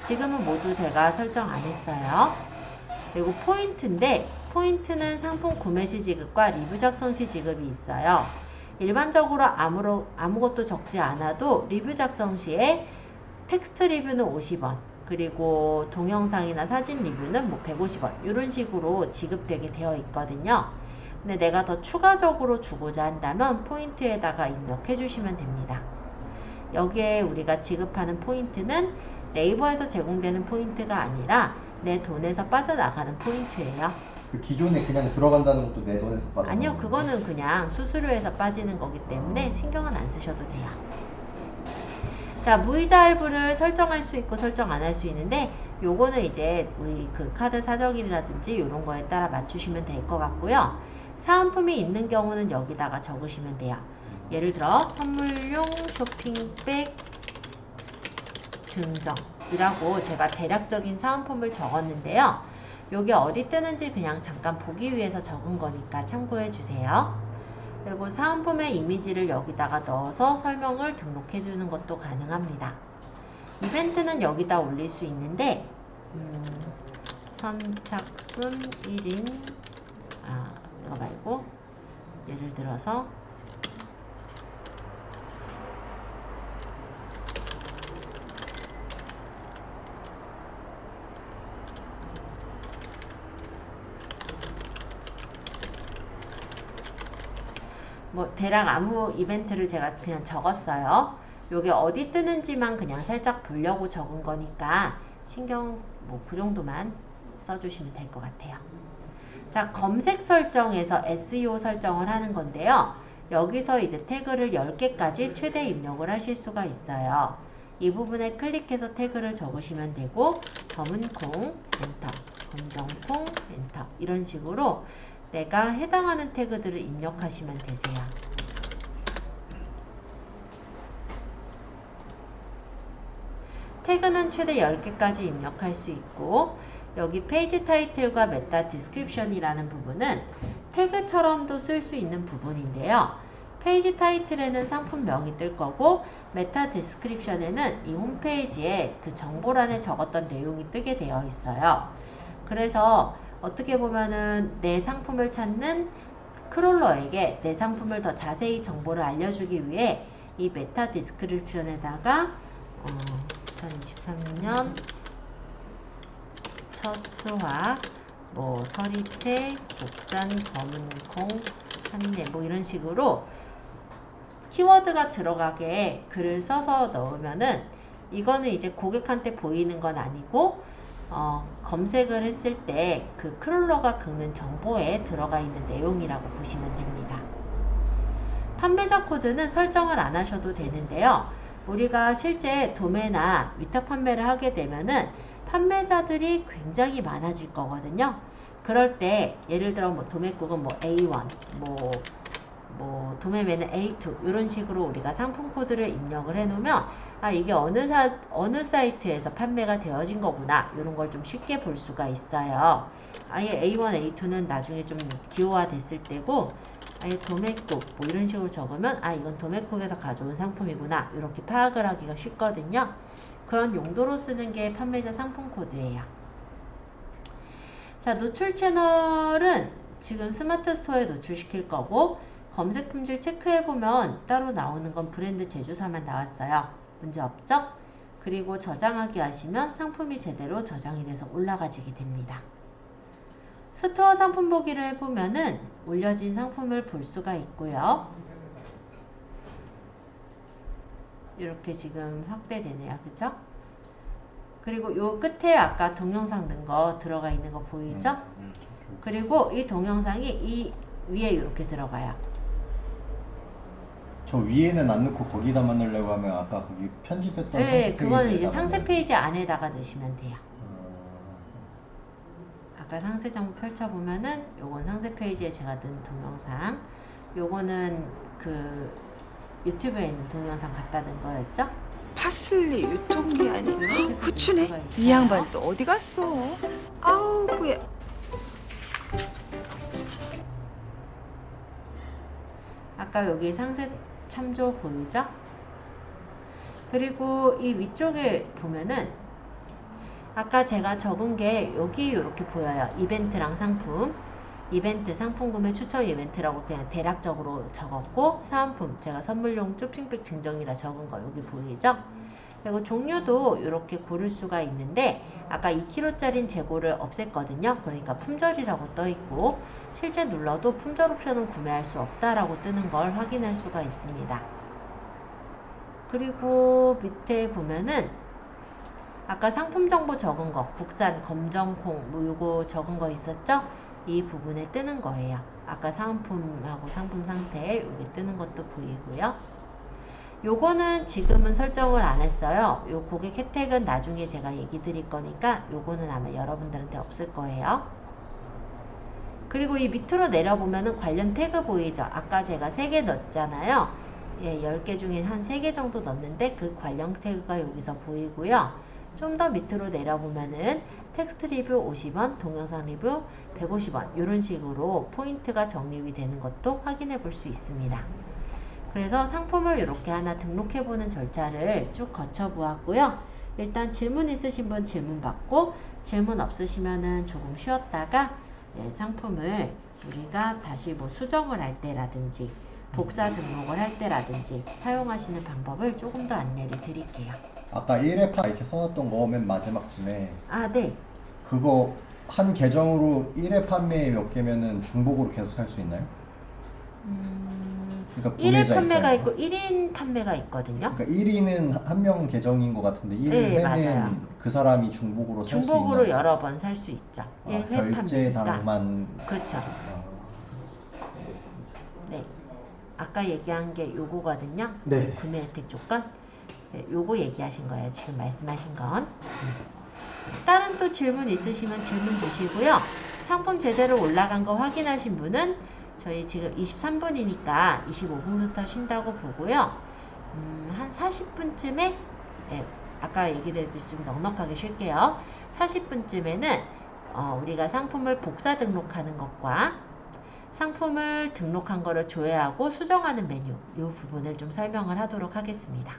Speaker 1: 지금은 모두 제가 설정 안 했어요. 그리고 포인트인데, 포인트는 상품 구매 시 지급과 리뷰 작성 시 지급이 있어요. 일반적으로 아무것도 적지 않아도 리뷰 작성 시에 텍스트 리뷰는 50원, 그리고 동영상이나 사진 리뷰는 뭐 150원 이런 식으로 지급되게 되어 있거든요. 근데 내가 더 추가적으로 주고자 한다면 포인트에다가 입력해 주시면 됩니다. 여기에 우리가 지급하는 포인트는 네이버에서 제공되는 포인트가 아니라 내 돈에서 빠져나가는 포인트예요.
Speaker 2: 그 기존에 그냥 들어간다는 것도 내 돈에서 빠져?
Speaker 1: 아니요, 그거는 그냥 수수료에서 빠지는 거기 때문에 신경은 안 쓰셔도 돼요. 자, 무이자 할부를 설정할 수 있고 설정 안 할 수 있는데, 요거는 이제 우리 그 카드 사정일이라든지 이런 거에 따라 맞추시면 될 것 같고요. 사은품이 있는 경우는 여기다가 적으시면 돼요. 예를 들어 선물용 쇼핑백 증정이라고 제가 대략적인 사은품을 적었는데요. 요게 어디 뜨는지 그냥 잠깐 보기 위해서 적은 거니까 참고해 주세요. 그리고 사은품의 이미지를 여기다가 넣어서 설명을 등록해 주는 것도 가능합니다. 이벤트는 여기다 올릴 수 있는데 선착순 1인 이거 말고 예를 들어서 뭐 대략 아무 이벤트를 제가 그냥 적었어요. 요게 어디 뜨는지만 그냥 살짝 보려고 적은 거니까 신경 뭐 그 정도만 써주시면 될 것 같아요. 자, 검색 설정에서 SEO 설정을 하는 건데요. 여기서 이제 태그를 10개까지 최대 입력을 하실 수가 있어요. 이 부분에 클릭해서 태그를 적으시면 되고, 검은콩 엔터, 검정콩 엔터, 이런 식으로 내가 해당하는 태그들을 입력하시면 되세요. 태그는 최대 10개까지 입력할 수 있고, 여기 페이지 타이틀과 메타 디스크립션이라는 부분은 태그처럼도 쓸 수 있는 부분인데요. 페이지 타이틀에는 상품명이 뜰 거고, 메타 디스크립션에는 이 홈페이지에 그 정보란에 적었던 내용이 뜨게 되어 있어요. 그래서 어떻게 보면은 내 상품을 찾는 크롤러에게 내 상품을 더 자세히 정보를 알려주기 위해 이 메타 디스크립션에다가 2023년 첫 수확, 뭐 서리태, 국산, 검은콩, 한내, 뭐 이런 식으로 키워드가 들어가게 글을 써서 넣으면은 이거는 이제 고객한테 보이는 건 아니고 검색을 했을 때 그 크롤러가 긁는 정보에 들어가 있는 내용이라고 보시면 됩니다. 판매자 코드는 설정을 안 하셔도 되는데요. 우리가 실제 도매나 위탁 판매를 하게 되면은 판매자들이 굉장히 많아질 거거든요. 그럴 때 예를 들어 뭐 도매국은 뭐 A1, 뭐 도매매는 A2 이런 식으로 우리가 상품 코드를 입력을 해 놓으면 이게 어느 사이트에서 판매가 되어진 거구나 이런 걸 좀 쉽게 볼 수가 있어요. 아예 A1, A2는 나중에 좀 기호화 됐을 때고, 아예 도매국 뭐 이런 식으로 적으면 이건 도매국에서 가져온 상품이구나 이렇게 파악을 하기가 쉽거든요. 그런 용도로 쓰는 게 판매자 상품 코드예요. 자, 노출 채널은 지금 스마트 스토어에 노출시킬 거고, 검색 품질 체크해보면 따로 나오는 건 브랜드 제조사만 나왔어요. 문제 없죠? 그리고 저장하기 하시면 상품이 제대로 저장이 돼서 올라가지게 됩니다. 스토어 상품 보기를 해보면은 올려진 상품을 볼 수가 있고요. 이렇게 지금 확대되네요. 그죠? 그리고 요 끝에 아까 동영상 넣은 거 들어가 있는 거 보이죠? 그리고 이 동영상이 이 위에 이렇게 들어가요.
Speaker 2: 저 위에는 안 넣고 거기다만 넣으려고 하면 아까 거기 편집했던
Speaker 1: 네,
Speaker 2: 상세
Speaker 1: 그거는 이제
Speaker 2: 페이지에다가
Speaker 1: 상세
Speaker 2: 넣어야
Speaker 1: 페이지 안에다가 넣으시면 돼요.
Speaker 2: 어,
Speaker 1: 아까 상세 정보 펼쳐보면은 요건 상세 페이지에 제가 넣은 동영상, 요거는 그 유튜브에 있는 동영상 갖다 넣은 거였죠?
Speaker 4: 파슬리 유통기한이
Speaker 1: 이렇게
Speaker 4: 후추네.
Speaker 1: 들어가
Speaker 4: 이
Speaker 1: 있어요.
Speaker 4: 양반 또 어디 갔어? 아우 뭐야.
Speaker 1: 아까 여기 상세 참조 보이죠? 그리고 이 위쪽에 보면은 아까 제가 적은 게 여기 이렇게 보여요. 이벤트랑 상품. 이벤트 상품 구매 추천 이벤트라고 그냥 대략적으로 적었고, 사은품 제가 선물용 쇼핑백 증정이라 적은 거 여기 보이죠? 그리고 종류도 이렇게 고를 수가 있는데 아까 2kg짜리는 재고를 없앴거든요. 그러니까 품절이라고 떠 있고, 실제 눌러도 품절 옵션은 구매할 수 없다라고 뜨는 걸 확인할 수가 있습니다. 그리고 밑에 보면은 아까 상품 정보 적은 거, 국산, 검정콩, 뭐 요거 적은 거 있었죠? 이 부분에 뜨는 거예요. 아까 사은품하고 상품 상태 여기 뜨는 것도 보이고요. 요거는 지금은 설정을 안 했어요. 요 고객 혜택은 나중에 제가 얘기 드릴 거니까 요거는 아마 여러분들한테 없을 거예요. 그리고 이 밑으로 내려보면은 관련 태그 보이죠? 아까 제가 3개 넣었잖아요. 예, 10개 중에 한 3개 정도 넣었는데 그 관련 태그가 여기서 보이고요. 좀 더 밑으로 내려보면은 텍스트 리뷰 50원, 동영상 리뷰 150원 이런 식으로 포인트가 적립이 되는 것도 확인해 볼 수 있습니다. 그래서 상품을 이렇게 하나 등록해 보는 절차를 쭉 거쳐 보았고요. 일단 질문 있으신 분 질문 받고, 질문 없으시면은 조금 쉬었다가 상품을 우리가 다시 뭐 수정을 할 때라든지 복사 등록을 할 때라든지 사용하시는 방법을 조금 더 안내를 드릴게요.
Speaker 2: 아까 1회 파 이렇게 써놨던 거 맨 마지막쯤에
Speaker 1: 네.
Speaker 2: 그거 한 계정으로 1회 판매에 몇 개면은 중복으로 계속 살 수 있나요? 그러니까
Speaker 1: 1일
Speaker 2: 구매자
Speaker 1: 판매가
Speaker 2: 입장에서.
Speaker 1: 있고 1인 판매가 있거든요.
Speaker 2: 그러니까 1위는 한 명 계정인 것 같은데
Speaker 1: 네,
Speaker 2: 1회는
Speaker 1: 맞아요.
Speaker 2: 그 사람이 중복으로 살 수
Speaker 1: 중복으로
Speaker 2: 있나요?
Speaker 1: 여러 번 살 수 있죠.
Speaker 2: 아,
Speaker 1: 1회 판매니까.
Speaker 2: 결제당만.
Speaker 1: 그렇죠. 네. 아까 얘기한 게 요거거든요.
Speaker 2: 네.
Speaker 1: 구매 혜택 조건. 네, 요거 얘기하신 거예요. 지금 말씀하신 건. 다른 또 질문 있으시면 질문 주시고요. 상품 제대로 올라간 거 확인하신 분은 저희 지금 23분이니까 25분부터 쉰다고 보고요. 한 40분쯤에 아까 얘기드렸듯이 좀 넉넉하게 쉴게요. 40분쯤에는 우리가 상품을 복사 등록하는 것과 상품을 등록한 거를 조회하고 수정하는 메뉴 이 부분을 좀 설명을 하도록 하겠습니다.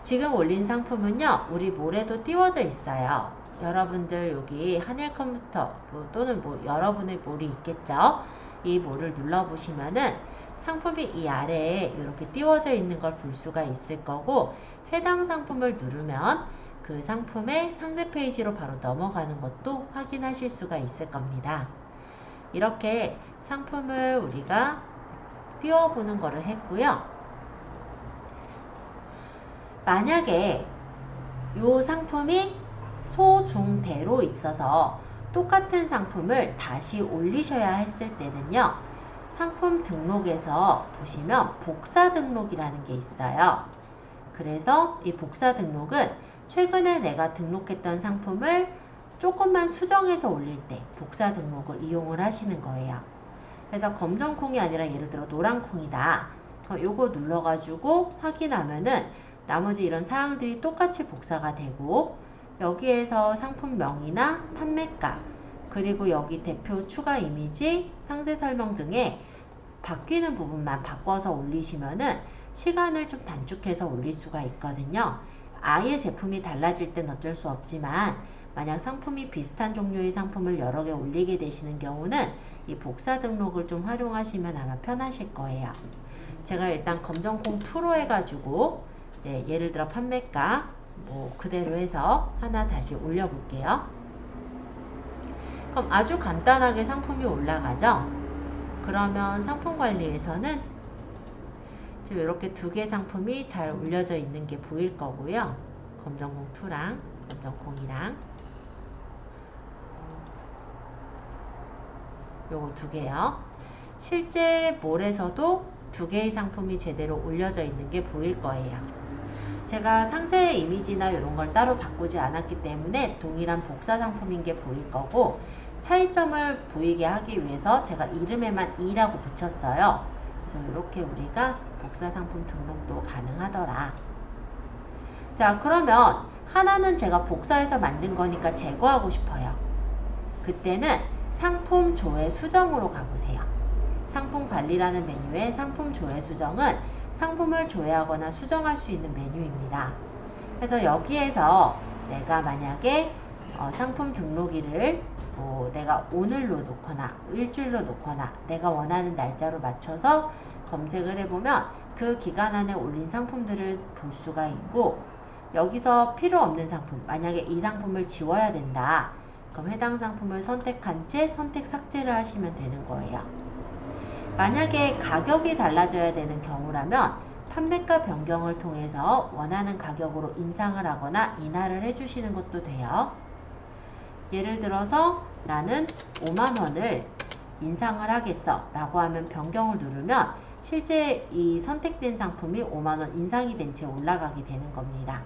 Speaker 1: 지금 올린 상품은요, 우리 몰에도 띄워져 있어요. 여러분들 여기 한일컴퓨터 또는 뭐 여러분의 몰이 있겠죠. 이 몰을 눌러보시면은 상품이 이 아래에 이렇게 띄워져 있는 걸 볼 수가 있을 거고, 해당 상품을 누르면 그 상품의 상세 페이지로 바로 넘어가는 것도 확인하실 수가 있을 겁니다. 이렇게 상품을 우리가 띄워보는 거를 했고요. 만약에 이 상품이 소, 중, 대로 있어서 똑같은 상품을 다시 올리셔야 했을 때는요, 상품 등록에서 보시면 복사 등록이라는 게 있어요. 그래서 이 복사 등록은 최근에 내가 등록했던 상품을 조금만 수정해서 올릴 때 복사 등록을 이용을 하시는 거예요. 그래서 검정콩이 아니라 예를 들어 노란콩이다. 요거 눌러가지고 확인하면은 나머지 이런 사항들이 똑같이 복사가 되고, 여기에서 상품명이나 판매가, 그리고 여기 대표 추가 이미지, 상세 설명 등에 바뀌는 부분만 바꿔서 올리시면은 시간을 좀 단축해서 올릴 수가 있거든요. 아예 제품이 달라질 땐 어쩔 수 없지만, 만약 상품이 비슷한 종류의 상품을 여러 개 올리게 되시는 경우는 이 복사 등록을 좀 활용하시면 아마 편하실 거예요. 제가 일단 검정콩 2로 해가지고 예를 들어 판매가 뭐 그대로 해서 하나 다시 올려볼게요. 그럼 아주 간단하게 상품이 올라가죠. 그러면 상품 관리에서는 지금 이렇게 두 개 상품이 잘 올려져 있는 게 보일 거고요. 검정콩 2랑 검정콩이랑 요거 두 개요. 실제 몰에서도 두 개의 상품이 제대로 올려져 있는 게 보일 거예요. 제가 상세 이미지나 이런 걸 따로 바꾸지 않았기 때문에 동일한 복사 상품인 게 보일 거고, 차이점을 보이게 하기 위해서 제가 이름에만 2라고 붙였어요. 그래서 이렇게 우리가 복사 상품 등록도 가능하더라. 자, 그러면 하나는 제가 복사해서 만든 거니까 제거하고 싶어요. 그때는 상품 조회 수정으로 가보세요. 상품 관리라는 메뉴의 상품 조회 수정은 상품을 조회하거나 수정할 수 있는 메뉴입니다. 그래서 여기에서 내가 만약에 상품 등록일을 내가 오늘로 놓거나 일주일로 놓거나 내가 원하는 날짜로 맞춰서 검색을 해보면 그 기간 안에 올린 상품들을 볼 수가 있고, 여기서 필요 없는 상품, 만약에 이 상품을 지워야 된다, 그럼 해당 상품을 선택한 채 선택 삭제를 하시면 되는 거예요. 만약에 가격이 달라져야 되는 경우라면 판매가 변경을 통해서 원하는 가격으로 인상을 하거나 인하를 해주시는 것도 돼요. 예를 들어서 나는 5만원을 인상을 하겠어 라고 하면 변경을 누르면 실제 이 선택된 상품이 5만원 인상이 된 채 올라가게 되는 겁니다.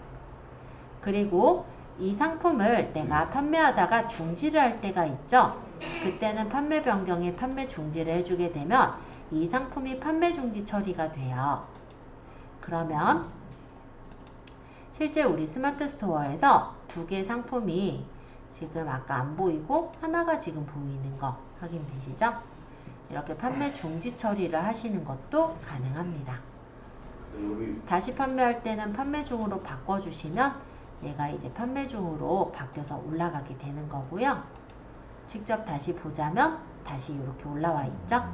Speaker 1: 그리고 이 상품을 내가 판매하다가 중지를 할 때가 있죠. 그때는 판매 변경에 판매 중지를 해주게 되면 이 상품이 판매 중지 처리가 돼요. 그러면 실제 우리 스마트 스토어에서 두 개 상품이 지금 아까 안 보이고 하나가 지금 보이는 거 확인되시죠? 이렇게 판매 중지 처리를 하시는 것도 가능합니다. 다시 판매할 때는 판매 중으로 바꿔주시면 얘가 이제 판매 중으로 바뀌어서 올라가게 되는 거고요. 직접 다시 보자면 다시 이렇게 올라와 있죠?